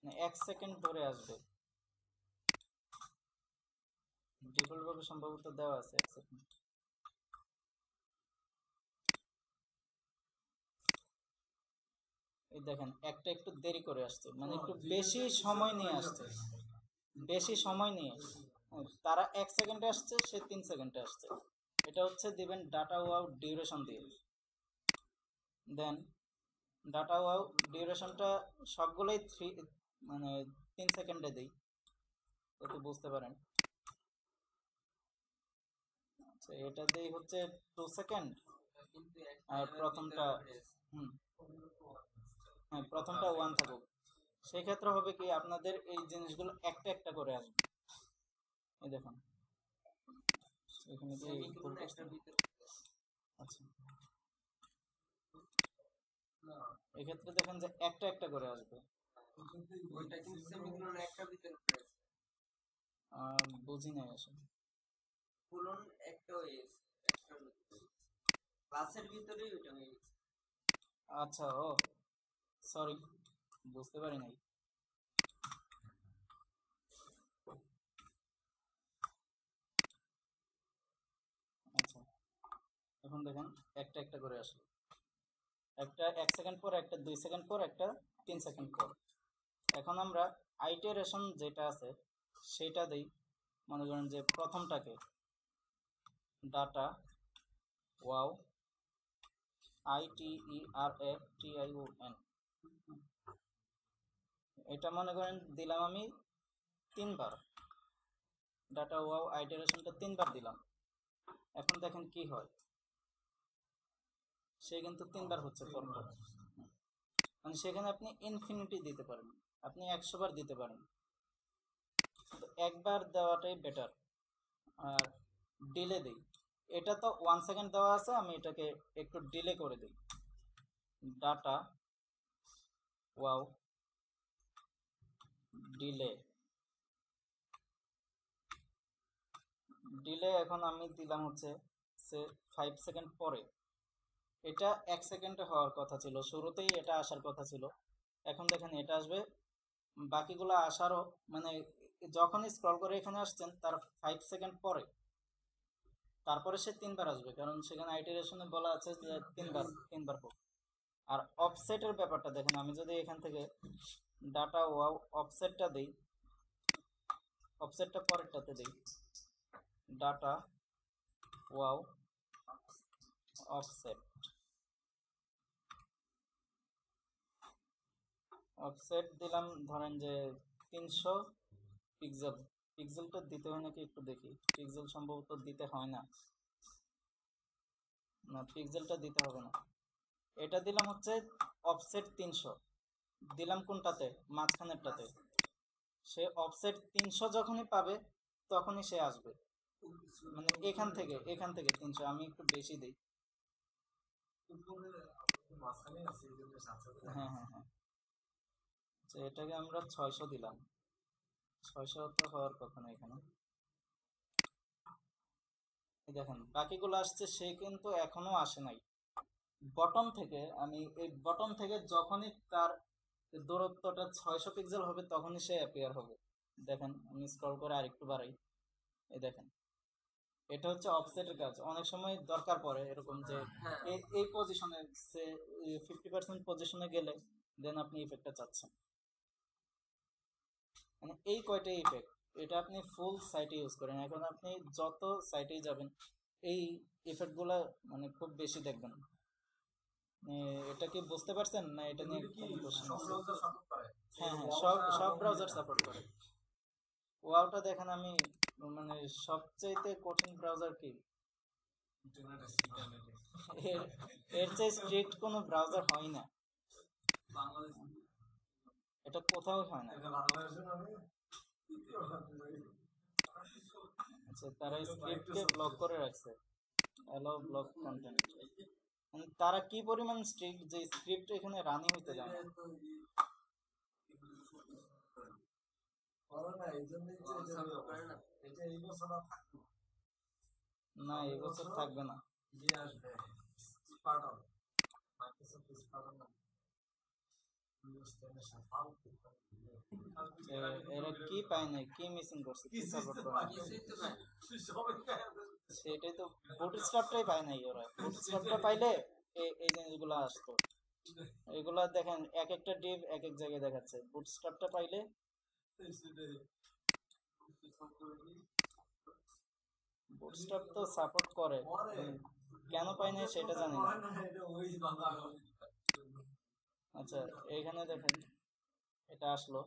মানে 1 সেকেন্ড ধরে আসবে। ডিফল্ট ভাবে সম্ভবত দেওয়া আছে 1 সেকেন্ড। এই দেখেন একটা একটু দেরি করে আসছে, মানে একটু বেশি সময় নিয়ে আসছে, বেশি সময় নিয়ে। তারা 1 সেকেন্ডে আসছে, সে 3 সেকেন্ডে আসছে। এটা হচ্ছে দিবেন ডাটা ওয়াও ডিউরেশন দিয়ে। দেন ডাটা ওয়াও ডিউরেশনটা সবগুলোই মানে 3 সেকেন্ডে দিই যাতে বুঝতে পারেন। আচ্ছা এটা দিই হচ্ছে 2 সেকেন্ড, আর প্রথমটা হ্যাঁ প্রথমটা 1 থাকুক। সেক্ষেত্রে হবে কি আপনাদের এই জিনিসগুলো একটা একটা করে আসবে। এই দেখুন এখানে কি ভুল করছি? আচ্ছা এক্ষেত্রে দেখেন যে একটা একটা করে আসবে। বুঝি নাই আসলে। আচ্ছা ও সরি, বুঝতে পারি নাই। আচ্ছা এখন দেখেন একটা একটা করে আসলো, একটা 1 সেকেন্ড পর, একটা 2 সেকেন্ড পর, একটা 3 সেকেন্ড পর। এখন আমরা আইটারেশন যেটা আছে সেটা দেই। মনে করেন যে প্রথমটাকে ডাটা ওয়াও ITERATION, এটা মনে করেন দিলাম আমি 3 বার, ডাটা ওয়াও আইটারেশনটা 3 বার দিলাম। এখন দেখেন কি হয়, সে কিন্তু 3 বার হচ্ছে পরপর। মানে সেখানে আপনি ইনফিনিটি দিতে পারেন, আপনি 100 বার দিতে পারেন, কিন্তু একবার দেওয়াটাই বেটার। আর ডিলে দিই, এটা তো 1 সেকেন্ড দেওয়া আছে, আমি এটাকে একটু ডিলে করে দিই। ডাটা ওয়াও ডিলে, ডিলে এখন আমি দিলাম হচ্ছে সে 5 সেকেন্ড পরে। এটা 1 সেকেন্ডে হওয়ার কথা ছিল, শুরুতেই এটা আসার কথা ছিল। এখন দেখেন এটা আসবে, বাকিগুলো আসারও মানে যখনই স্ক্রল করে এখানে আসছেন তার 5 সেকেন্ড পরে, তারপরে সে 3 বার আসবে, কারণ সেখানে আইটারেশনে বলা আছে যে 3 বার হোক। আর অফসেটের ব্যাপারটা দেখেন, আমি যদি এখান থেকে ডাটা ওয়াও অফসেটটা দিই, অফসেটটা পরেরটাতে দিই, ডাটা ওয়াও অফসেট, অফসেট দিলাম ধরেন যে 300 পিক্সেল। পিক্সেলটা দিতে হয় নাকি একটু দেখি, পিক্সেল সম্ভবত দিতে হয় না, না পিক্সেলটা দিতে হবে না। এটা দিলাম হচ্ছে অফসেট 300, দিলাম কোনটাতে, মাঝখানেরটাতে। সে অফসেট 300 যখনই পাবে তখনই সে আসবে, মানে এখান থেকে 300, আমি একটু বেশি দিই। হ্যাঁ হ্যাঁ হ্যাঁ, আচ্ছা এটাকে আমরা 600 দিলাম, 600 তো হওয়ার কথা না এখানে। দেখেন বাকিগুলো আসছে, সে কিন্তু এখনো আসে নাই। বটম থেকে আমি এই বটম থেকে যখনই তার দূরত্বটা 600 পিক্সেল হবে তখনই সে অ্যাপিয়ার হবে। দেখেন আমি স্ক্রল করে আরেকটু বাড়াই, এই দেখেন, এটা হচ্ছে অফসেটের কাজ। অনেক সময় দরকার পড়ে এরকম যে এই পজিশনে, সে 50% পজিশনে গেলে দেন আপনি ইফেক্টটা চাচ্ছেন। মানে এই কয়টা ইফেক্ট, এটা আপনি ফুল সাইটে ইউজ করেন। এখন আপনি যত সাইটেই যাবেন এই ইফেক্টগুলো মানে খুব বেশি দেখবেন। এটা কি বুঝতে পারছেন না? এটা নিয়ে কোনো কোশ্চেন সব আছে? ব্রাউজার সাপোর্ট করে। হ্যাঁ হ্যাঁ, সব ব্রাউজার সাপোর্ট করে। ওয়াওটা দেখেন, আমি মানে সবচাইতে কঠিন ব্রাউজার কি, এর এর চেয়ে স্ট্রিক্ট কোনো ব্রাউজার হয় না, বাংলাদেশ এটা কোথাও হয় না। এটা বাংলাদেশে মানে আচ্ছা, তারা স্ক্রিপ্টকে ব্লক করে রাখছে, অ্যালাউ ব্লক কন্টেন্ট। তারা কি পরিমাণ স্ট্রিক্ট যে স্ক্রিপ্ট এখানে রানই হইতে দেয় না। করে না, এই জন্যই তো এটা এই বছর আর থাকবে না। না, এবছর থাকবে না। ইয়ে আসবে স্পার্টন, মাইক্রোসফট স্পার্টন না এরা কি পায় নাই, কি মিসিং করছে, কি সাপোর্ট করে না? সেটাই তো, বুটস্ট্র্যাপটাই পায় নাই ওরা। বুটস্ট্র্যাপটা পাইলে এই জিনিসগুলো আসতো। এগুলা দেখেন, এক একটা ডিভ এক এক জায়গায় দেখাচ্ছে। বুটস্ট্র্যাপটা পাইলে, বুটস্ট্র্যাপ তো সাপোর্ট করে, কেন পাই নাই সেটা জানি না। আচ্ছা, এখানে দেখেন এটা আসলো,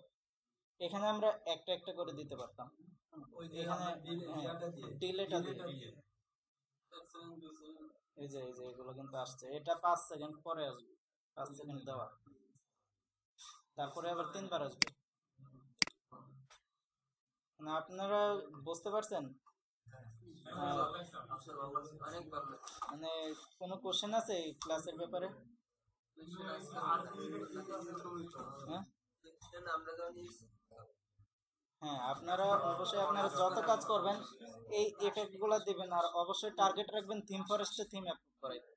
এখানে আমরা একটা একটা করে দিতে পারতাম। এখানে ডিলেটা দিয়ে, এই যে এগুলো কিন্তু আসছে। এটা 5 সেকেন্ড পরে আসবে, 5 সেকেন্ড দেওয়া, তারপরে আবার 3 বার আসবে। মানে আপনারা বুঝতে পারছেন? মানে কোনো কোশ্চেন আছে এই ক্লাসের ব্যাপারে? হ্যাঁ হ্যাঁ, আপনারা অবশ্যই আপনারা যত কাজ করবেন এই এফেক্ট গুলা দিবেন, আর অবশ্যই টার্গেট রাখবেন থিম ফরেস্টে থিম অ্যাপ্রুভ করাইতে।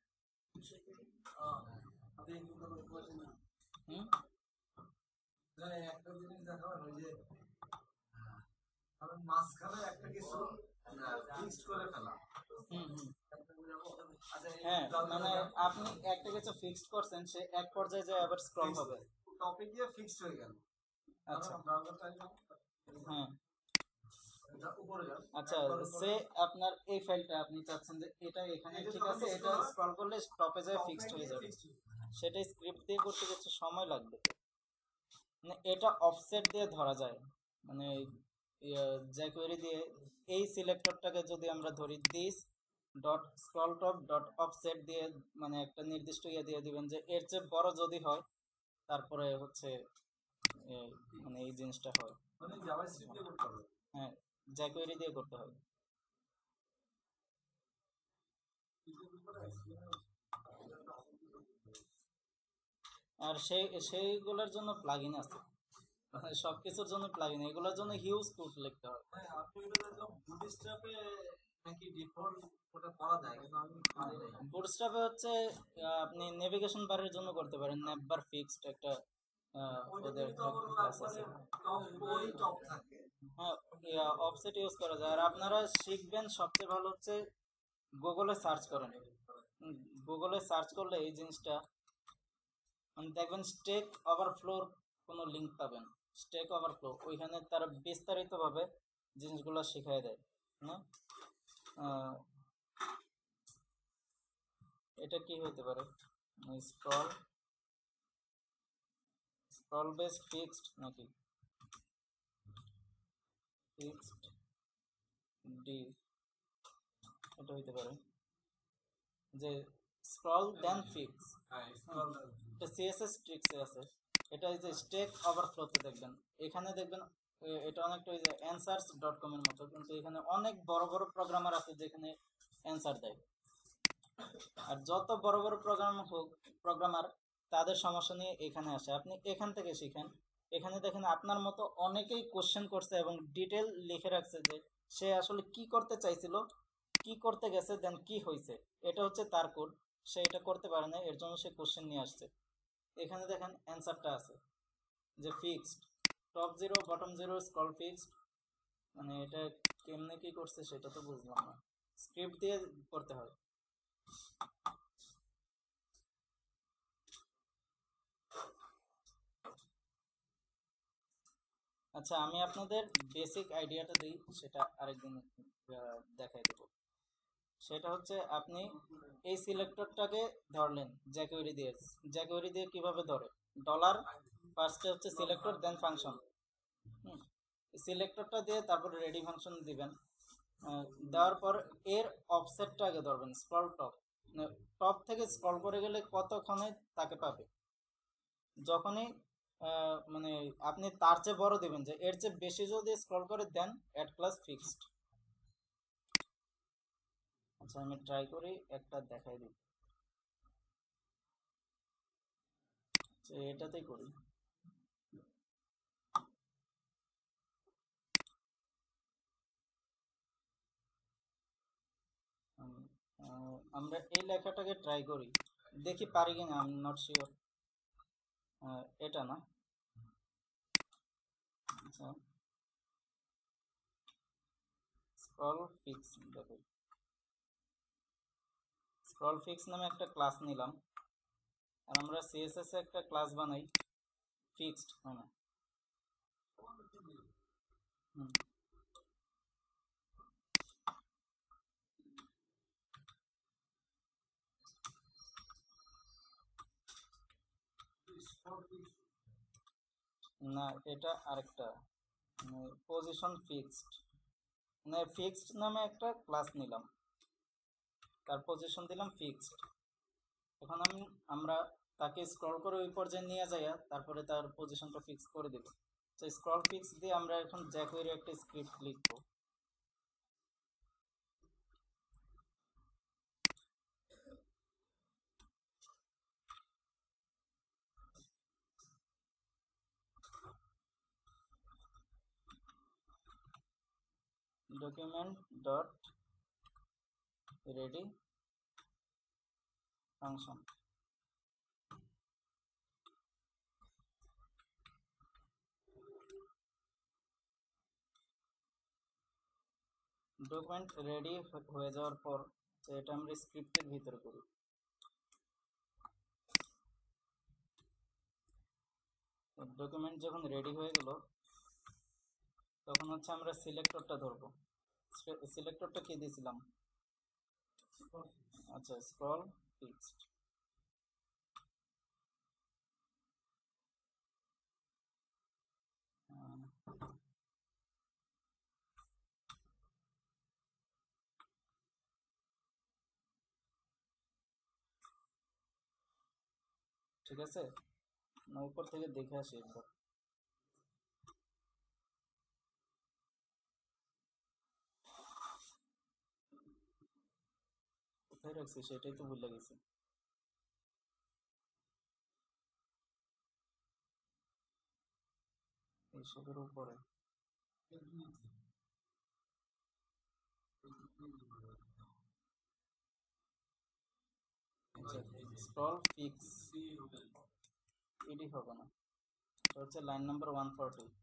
হুম, একটা জিনিস দেখাবেন, ওই যে মাঝখানে একটা কিছু ফিক্সড করে ফেলা। হুম, হুম। হ্যাঁ, মানে আপনি একটা কিছু ফিক্সড করছেন, সে এক পর্যায়ে যায় আবার স্ক্রল হবে। টপিক দিয়ে ফিক্সড হয়ে গেল। আচ্ছা, হ্যাঁ, এটা উপরে যান। আচ্ছা, সে আপনার এই ফাইলটা আপনি চাচ্ছেন যে এটা এখানে ঠিক আছে, এটা স্ক্রল করলে টপে যায় ফিক্সড হয়ে যাবে। সেটা স্ক্রিপ্ট দিয়ে করতে কিছু সময় লাগবে। মানে এটা অফসেট দিয়ে ধরা যায়, মানে jQuery দিয়ে এই সিলেক্টরটাকে যদি আমরা ধরি this dot scroll top dot offset দিয়ে, মানে একটা নির্দিষ্ট ইয়ে দিয়ে দিবেন যে এর চেয়ে বড় যদি হয়, তারপরে হচ্ছে মানে এই জিনিসটা হয়। মানে জাভাস্ক্রিপ্ট দিয়ে করতে হবে। হ্যাঁ, jQuery দিয়ে করতে হয়। আর সেইগুলোর জন্য প্লাগইন আছে, মানে সবকিছুর জন্য প্লাগইন, এগুলোর জন্য হিউজ কোড লিখতে হয়। হ্যাঁ, আপনি এটা দেখলাম বুটস্ট্র্যাপে নাকি ডিফল্ট ওটা করা যায়, কিন্তু আমি পারি নাই। বুটস্ট্র্যাপে হচ্ছে আপনি নেভিগেশন বারের জন্য করতে পারেন, ন্যাভবার ফিক্সড একটা ওদের ক্লাস আছে। টপ থাকে। হ্যাঁ, অফসেট ইউজ করা যায়। আর আপনারা শিখবেন সবচেয়ে ভালো হচ্ছে গুগলে সার্চ করেন। গুগলে সার্চ করলে এই জিনিসটা মানে দেখবেন স্টেক ওভারফ্লোর কোনো লিঙ্ক পাবেন। স্টেক ওভারফ্লো, ওইখানে তারা বিস্তারিতভাবে জিনিসগুলো শিখাই দেয় না। এটা কি হতে পারে, স্ক্রল স্ক্রল বেস ফিক্সড নাকি ফিক্সড ডি, এটা হইতে পারে যে স্ক্রল দেন ফিক্স। হ্যাঁ, স্ক্রল এটা সিএসএস ট্রিক্সে আছে। এটা এই যে স্টেক ওভারফ্লোতে দেখবেন, এখানে দেখবেন এটা অনেকটা ওই যে answers.com এর মতো, কিন্তু এখানে অনেক বড় বড় প্রোগ্রামার আছে যেখানে অ্যান্সার দেয়। আর যত বড় বড় প্রোগ্রামার তাদের সমস্যা নিয়ে এখানে আসে, আপনি এখান থেকে শিখেন। এখানে দেখেন আপনার মতো অনেকেই কোশ্চেন করছে এবং ডিটেল লিখে রাখছে যে সে আসলে কি করতে চাইছিল, কি করতে গেছে, দেন কি হয়েছে। এটা হচ্ছে তার কোড, সে এটা করতে পারে না, এর জন্য সে কোশ্চেন নিয়ে আসছে। এখানে দেখেন অ্যান্সারটা আছে যে fixed top zero bottom zero scroll fixed, মানে এটা কেমনে কি করছে সেটা তো বুঝলাম না, স্ক্রিপ্ট দিয়ে করতে হয়। আচ্ছা আমি আপনাদের বেসিক আইডিয়াটা দিই, সেটা আরেকদিন দেখাই দেব। সেটা হচ্ছে আপনি এই সিলেক্টরটাকে ধরলেন জ্যাকোয়েরি দিয়ে। জ্যাকোয়েরি দিয়ে কিভাবে ধরে, ডলার ফার্স্টে হচ্ছে সিলেক্টর দেন ফাংশন, সিলেক্টরটা দিয়ে তারপর রেডি ফাংশন দিবেন। দেওয়ার পর এর অফসেটটা আগে ধরবেন, স্ক্রল টপ, টপ থেকে স্ক্রল করে গেলে কতক্ষণে তাকে পাবে। যখনই মানে আপনি তার চেয়ে বড় দিবেন, যে এর চেয়ে বেশি যদি স্ক্রল করে দেন অ্যাড ক্লাস ফিক্সড। আচ্ছা আমি ট্রাই করি একটা দেখাই দিই, এটাতেই করি। আমরা এই লেখাটাকে ট্রাই করি, দেখি পারি কিনা, আই এম নট শিওর। এটা না, আচ্ছা স্ক্রল ফিক্স, দেখো স্ক্রল ফিক্স নামে একটা ক্লাস নিলাম, আর আমরা সিএসএস এ একটা ক্লাস বানাই ফিক্সড নামে। না এটা আরেকটা, পজিশন ফিক্সড, মানে ফিক্সড নামে একটা ক্লাস নিলাম, তার পজিশন দিলাম ফিক্সড। এখন আমরা তাকে স্ক্রল করে ওই পর্যায়ে নিয়ে যাইয়া তারপরে তার পজিশনটা ফিক্স করে দেব। তো স্ক্রল ফিক্স দিয়ে আমরা এখন জ্যাকোয়েরি একটা স্ক্রিপ্ট লিখব। Document dot ready function, document ready হয়ে যাওয়ার পর এটা আমরা স্ক্রিপ্টের ভিতরে করি। ডকুমেন্ট যখন রেডি হয়ে গেল তখন হচ্ছে আমরা সিলেক্টরটা ধরবো। সিলেক্টরটা কি দিয়েছিলাম, আচ্ছা স্ক্রল ফিক্সড। ঠিক আছে, না উপর থেকে দেখে আসি একবার। কোথায় রাখছি সেটাই তো ভুলে গেছি। এইসবের উপরে স্ক্রল ফিক্স এডি হবে না, এটা হচ্ছে লাইন নাম্বার 140।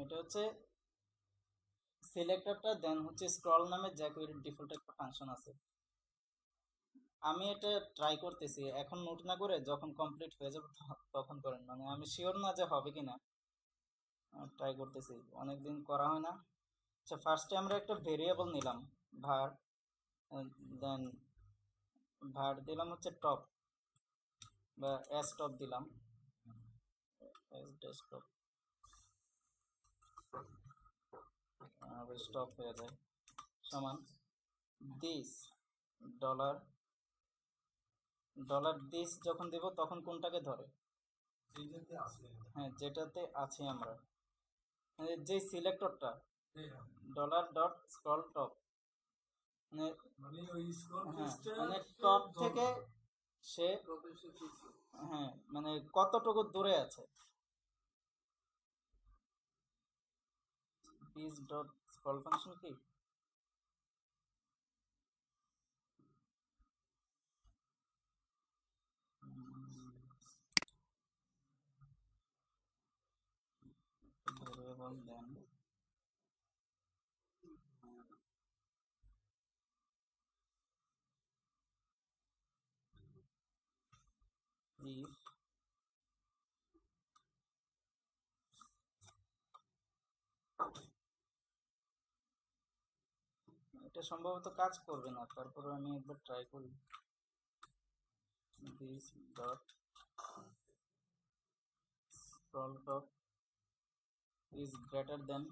এটা হচ্ছে সিলেক্টরটা, দেন হচ্ছে স্ক্রল নামে জ্যাকোয়েরি ডিফল্ট একটা ফাংশন আছে। আমি এটা ট্রাই করতেছি, এখন নোট না করে যখন কমপ্লিট হয়ে যাবে তখন করেন, মানে আমি শিওর না যে হবে কিনা, ট্রাই করতেছি, অনেকদিন করা হয় না। আচ্ছা ফার্স্টে আমরা একটা ভেরিয়েবল নিলাম var, দেন var দিলাম হচ্ছে টপ বা এস টপ দিলাম, এস ডেস্কটপ স্টপ হয়ে যায়, সমান দিস ডলার, ডলার দিস যখন দেব তখন কোনটাকে ধরে, হ্যাঁ যেটাতে আছি আমরা, যে সিলেক্টরটা ডলার ডট স্ক্রল টপ, মানে মানে ওই স্ক্রল হ্যাঁ পেজটা মানে টপ থেকে সে প্রফেশন ফিক্স হ্যাঁ মানে কতটুকু দূরে আছে দিস ডট স্ক্রল ফাংশন কি ভেরিয়েবল দেন if এটা সম্ভবত কাজ করবে না তারপরে আমি একবার ট্রাই করি this dot scroll top is greater than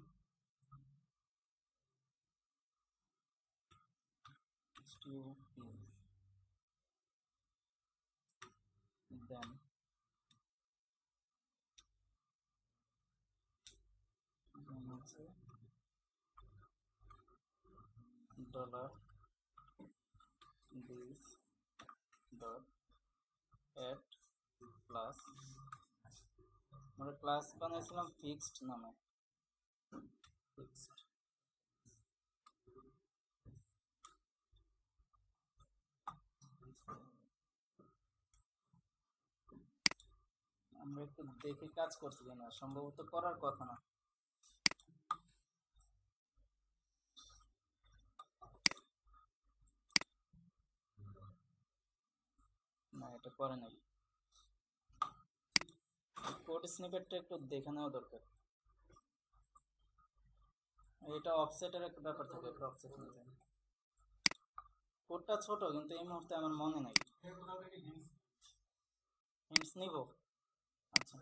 stupid then হচ্ছে dollar this dot add plus আমরা ক্লাস বানাইছিলাম ফিক্সড নামে ফিক্সড আমরা একটু দেখে কাজ করছি কিনা সম্ভবত করার কথা না না এটা করে নাই কোড স্নিপেটটা একটু দেখে নেওয়া দরকার এটা অফসেটের একটা ব্যাপার থাকে একটা অফসেট নিতে কোডটা ছোট কিন্তু এই মুহূর্তে আমার মনে নাই হিন্টস নিব আচ্ছা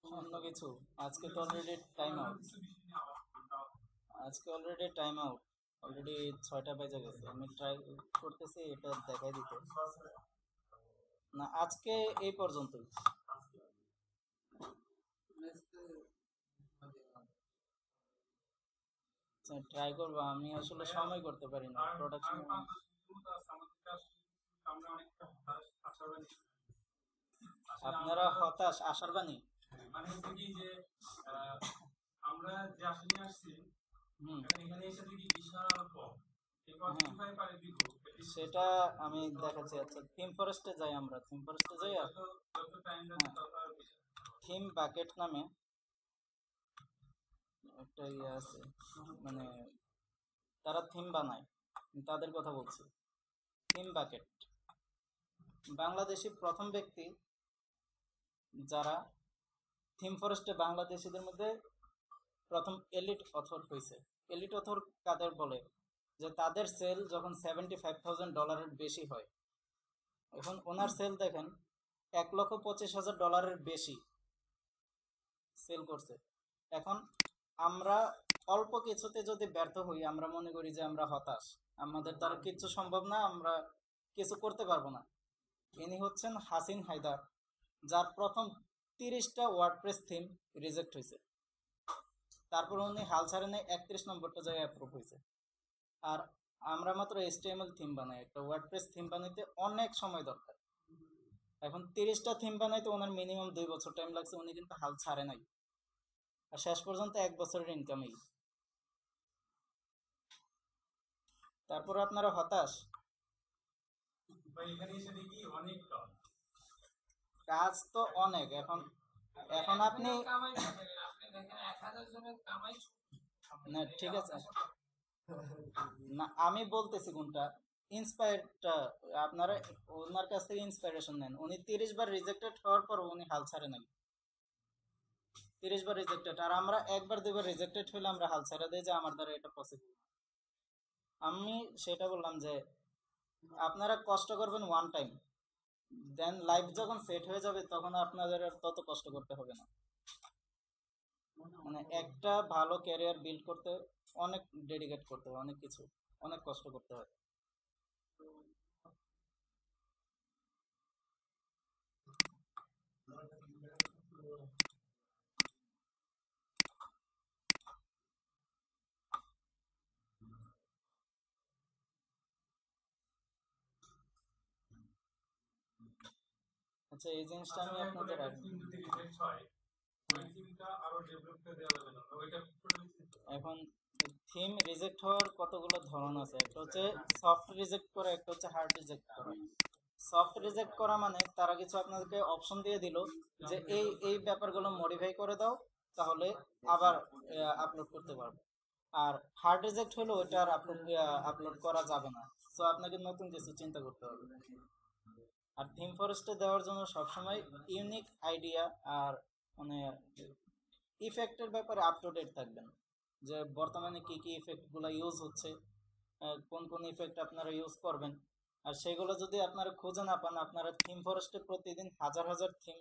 অন্য কিছু আজকে তো অলরেডি টাইম আউট আজকে অলরেডি টাইম আউট অলরেডি 6টা বেজে গেছে আমি ট্রাই করতেছি এটা দেখাই দিতে না আজকে এই পর্যন্তই ট্রাই করবো আমি আসলে সময় করতে পারি না প্রোডাকশন আপনারা হতাশ আশার বাণী মানে হচ্ছে কি যে আমরা যে আসলে আসছি এখানে এসে দেখি বিশাল কম কিভাবে পারে দিব সেটা আমি দেখাচ্ছি আচ্ছা থিম ফরেস্টে যাই আমরা থিম ফরেস্টে যাই যত টাইম যাচ্ছে তত আর বেশি থিম বাকেট নামে একটা ইয়ে আছে মানে তারা থিম বানায় তাদের কথা বলছি থিম বাকেট বাংলাদেশি প্রথম ব্যক্তি যারা থিম ফরেস্টে বাংলাদেশিদের মধ্যে প্রথম এলিট অথর হয়েছে। এলিট অথর কাদের বলে? যে তাদের সেল যখন $75,000 বেশি হয়। এখন ওনার সেল দেখেন $1,25,000 বেশি সেল করছে। এখন আমরা অল্প কিছুতে যদি ব্যর্থ হই, আমরা মনে করি যে আমরা হতাশ, আমাদের দ্বারা কিচ্ছু সম্ভব না, আমরা কিছু করতে পারবো না। ইনি হচ্ছেন হাসিন হায়দার, যার প্রথম 30টা ওয়ার্ডপ্রেস থিম রিজেক্ট হয়েছে। তারপর উনি হাল ছাড়ে নেই, 31 নম্বরটা জায়গায় অ্যাপ্রুভ হয়েছে। আর আমরা মাত্র HTML থিম বানাই, একটা ওয়ার্ডপ্রেস থিম বানাইতে অনেক সময় দরকার। এখন 30টা থিম বানাইতে ওনার মিনিমাম 2 বছর টাইম লাগছে, উনি কিন্তু হাল ছাড়ে নাই। আর শেষ পর্যন্ত 1 বছরের ইনকামেই। তারপর আপনারা হতাশ? বা এখানে এসে দেখি অনেক কম। কাজ তো অনেক। এখন এখন আপনি না, ঠিক আছে না, আমি বলতেছি কোনটা ইন্সপায়ারটা। আপনারা ওনার কাছ থেকে ইন্সপিরেশন নেন। উনি 30 বার রিজেক্টেড হওয়ার পর উনি হাল ছাড়ে নাই। 30 বার রিজেক্টেড, আর আমরা একবার দুইবার রিজেক্টেড হইলে আমরা হাল ছেড়ে দিই যে আমার দ্বারা এটা পসিবল। আমি সেটা বললাম যে আপনারা কষ্ট করবেন ওয়ান টাইম, দেন লাইফ যখন সেট হয়ে যাবে তখন আপনাদের আর তত কষ্ট করতে হবে না। মানে একটা ভালো ক্যারিয়ার বিল্ড করতে অনেক ডেডিকেট করতে হয়, অনেক কিছু, অনেক কষ্ট করতে হয়। আচ্ছা, এই জিনিসটা আমি আপনাদের থিম যদি রিজেক্ট হয় ওই থিমটা আরো ডেভেলপ করে দেওয়া যাবে না, ওইটা এখন থিম রিজেক্ট হওয়ার কতগুলো ধরন আছে। একটা হচ্ছে সফট রিজেক্ট করা, একটা হচ্ছে হার্ড রিজেক্ট করা। সফট রিজেক্ট করা মানে তারা কিছু আপনাদেরকে অপশন দিয়ে দিল যে এই এই ব্যাপারগুলো মডিফাই করে দাও, তাহলে আবার আপলোড করতে পারবে। আর হার্ড রিজেক্ট হলো ওইটা আর আপলোড করা যাবে না, সো আপনাকে নতুন কিছু চিন্তা করতে হবে। আর থিম ফরেস্টে দেওয়ার জন্য সবসময় ইউনিক আইডিয়া আর মানে ইফেক্টের ব্যাপারে আপ টু ডেট থাকবেন, যে বর্তমানে কি কি ইফেক্টগুলো ইউজ হচ্ছে, কোন কোন ইফেক্ট আপনারা ইউজ করবেন। আর সেগুলো যদি আপনারা খুঁজে না পান, আপনারা থিম ফরেস্টে প্রতিদিন হাজার হাজার থিম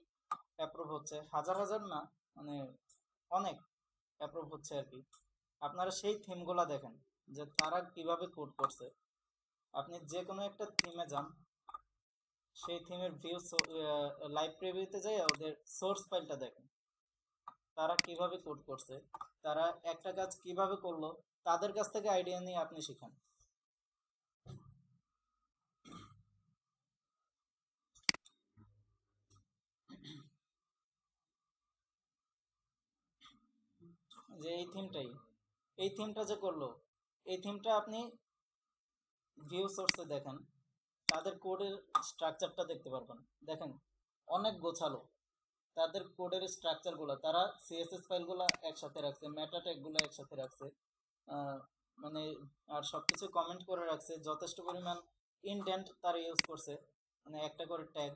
অ্যাপ্রুভ হচ্ছে, হাজার হাজার না, মানে অনেক অ্যাপ্রুভ হচ্ছে আর কি। আপনারা সেই থিমগুলো দেখেন যে তারা কিভাবে কোড করছে। আপনি যে কোনো একটা থিমে যান, সেই থিমের ভিউ লাইভ প্রিভিউতে যাই ওদের সোর্স ফাইলটা দেখেন, তারা কিভাবে কোড করছে, তারা একটা কাজ কিভাবে করলো, তাদের কাছ থেকে আইডিয়া নিয়ে আপনি শিখেন। যে এই থিমটা যে করলো, এই থিমটা আপনি ভিউ সোর্সে দেখেন, তাদের কোডের স্ট্রাকচারটা দেখতে পারবেন। দেখেন অনেক গোছালো তাদের কোডের স্ট্রাকচারগুলো, তারা সিএসএস ফাইলগুলো একসাথে রাখছে, মেটা ট্যাগগুলো একসাথে রাখছে, মানে আর সবকিছু কমেন্ট করে রাখছে, যথেষ্ট পরিমাণ ইনডেন্ট তারা ইউজ করছে, মানে একটা করে ট্যাগ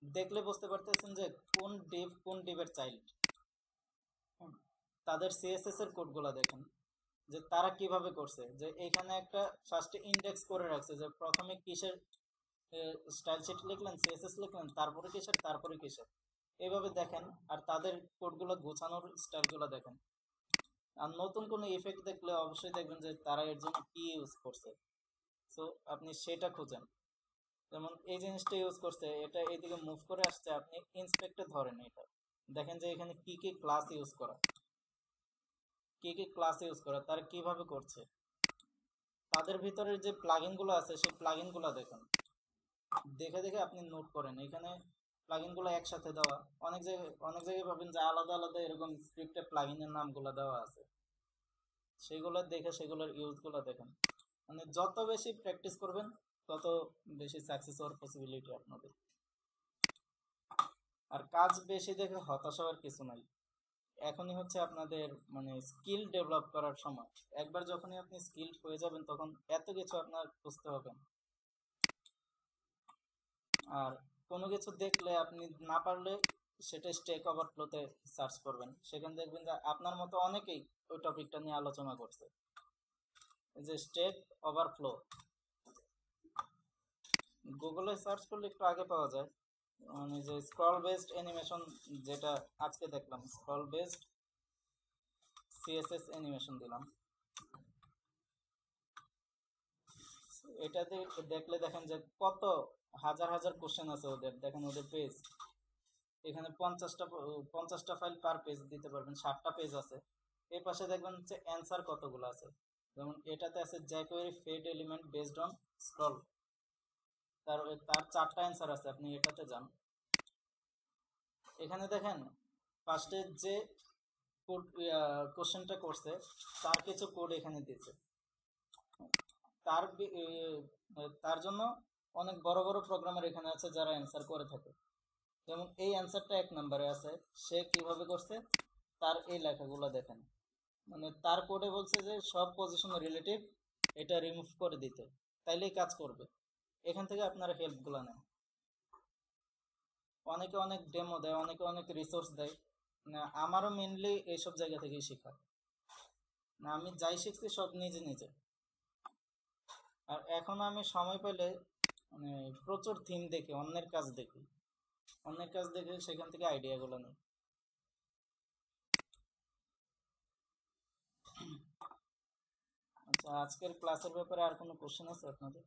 দেখলে বুঝতে পারতেছেন যে কোন ডিভের চাইল্ড। তাদের সিএসএস এর কোডগুলো দেখেন যে তারা কিভাবে করছে, যে এখানে একটা ফার্স্টে ইন্ডেক্স করে রাখছে যে প্রথমে কিসের স্টাইল শিট লিখলেন, সিএসএস লিখলেন, তারপরে কিসের, তারপরে কিসের, এইভাবে দেখেন। আর তাদের কোডগুলো গোছানোর স্টাইলগুলো দেখেন। আর নতুন কোনো ইফেক্ট দেখলে অবশ্যই দেখবেন যে তারা এর জন্য কি ইউজ করছে, সো আপনি সেটা খুঁজেন। যেমন এই জিনিসটা ইউজ করছে, এটা এইদিকে মুভ করে আসছে, আপনি ইন্সপেক্টে ধরেন এটা, দেখেন যে এখানে কি কি ক্লাস ইউজ করা, কি কি ক্লাস ইউজ করা, তারা কিভাবে করছে। তাদের ভিতরে যে প্লাগইনগুলো আছে সেই প্লাগইনগুলো দেখেন, দেখে দেখে আপনি নোট করেন এখানে প্লাগইনগুলো একসাথে দেওয়া। অনেক জায়গায় পাবেন যে আলাদা আলাদা এরকম স্ক্রিপ্টে প্লাগইনের নামগুলো দেওয়া আছে, সেগুলো দেখে সেগুলোর ইউজগুলো দেখেন। মানে যত বেশি প্র্যাকটিস করবেন তত বেশি সাকসেস হওয়ার পসিবিলিটি আপনাদের। আর কাজ বেশি দেখে হতাশ হওয়ার কিছু নাই। এখনই হচ্ছে আপনাদের মানে স্কিল ডেভেলপ করার সময়। একবার যখনই আপনি স্কিলড হয়ে যাবেন তখন এত কিছু আপনার বুঝতে হবে না। আর কোনো কিছু দেখলে আপনি না পারলে সেটা স্টেক ওভারফ্লোতে সার্চ করবেন, সেখানে দেখবেন যে আপনার মতো অনেকেই ওই টপিকটা নিয়ে আলোচনা করছে। এই যে স্টেক ওভারফ্লো গুগলে সার্চ করলে একটু আগে পাওয়া যায়, মানে যে স্ক্রল বেসড অ্যানিমেশন, যেটা আজকে দেখলাম, স্ক্রল বেসড সিএসএস অ্যানিমেশন দিলাম, এটাতে দেখলে দেখেন যে কত হাজার হাজার কোশ্চেন আছে ওদের, দেখেন ওদের পেজ এখানে 50টা ফাইল পার পেজ দিতে পারবেন, 60টা পেজ আছে। এই পাশে দেখবেন হচ্ছে অ্যান্সার কতগুলো আছে, যেমন এটাতে আছে jQuery fade element based on scroll, তার তার 4টা অ্যান্সার আছে। আপনি এটাতে যান, এখানে দেখেন ফার্স্টে যে কোশ্চেনটা করছে তার কিছু কোড এখানে দিয়েছে, তার জন্য অনেক বড় বড় প্রোগ্রামার এখানে আছে যারা অ্যান্সার করে থাকে। যেমন এই অ্যান্সারটা 1 নম্বরে আছে, সে কিভাবে করছে তার এই লেখাগুলো দেখেন, মানে তার কোডে বলছে যে সব পজিশন রিলেটিভ এটা রিমুভ করে দিতে, তাইলেই কাজ করবে। এখান থেকে আপনারা হেল্পগুলো নেন। অনেকে অনেক ডেমো দেয়, অনেকে অনেক রিসোর্স দেয়, না আমারও মেনলি এইসব জায়গা থেকেই শেখা, না আমি যাই শিখছি সব নিজে নিজে। আর এখন আমি সময় পেলে মানে প্রচুর থিম দেখি, অন্যের কাজ দেখে সেখান থেকে আইডিয়াগুলো নিই। আচ্ছা, আজকের ক্লাসের ব্যাপারে আর কোনো কোশ্চেন আছে আপনাদের?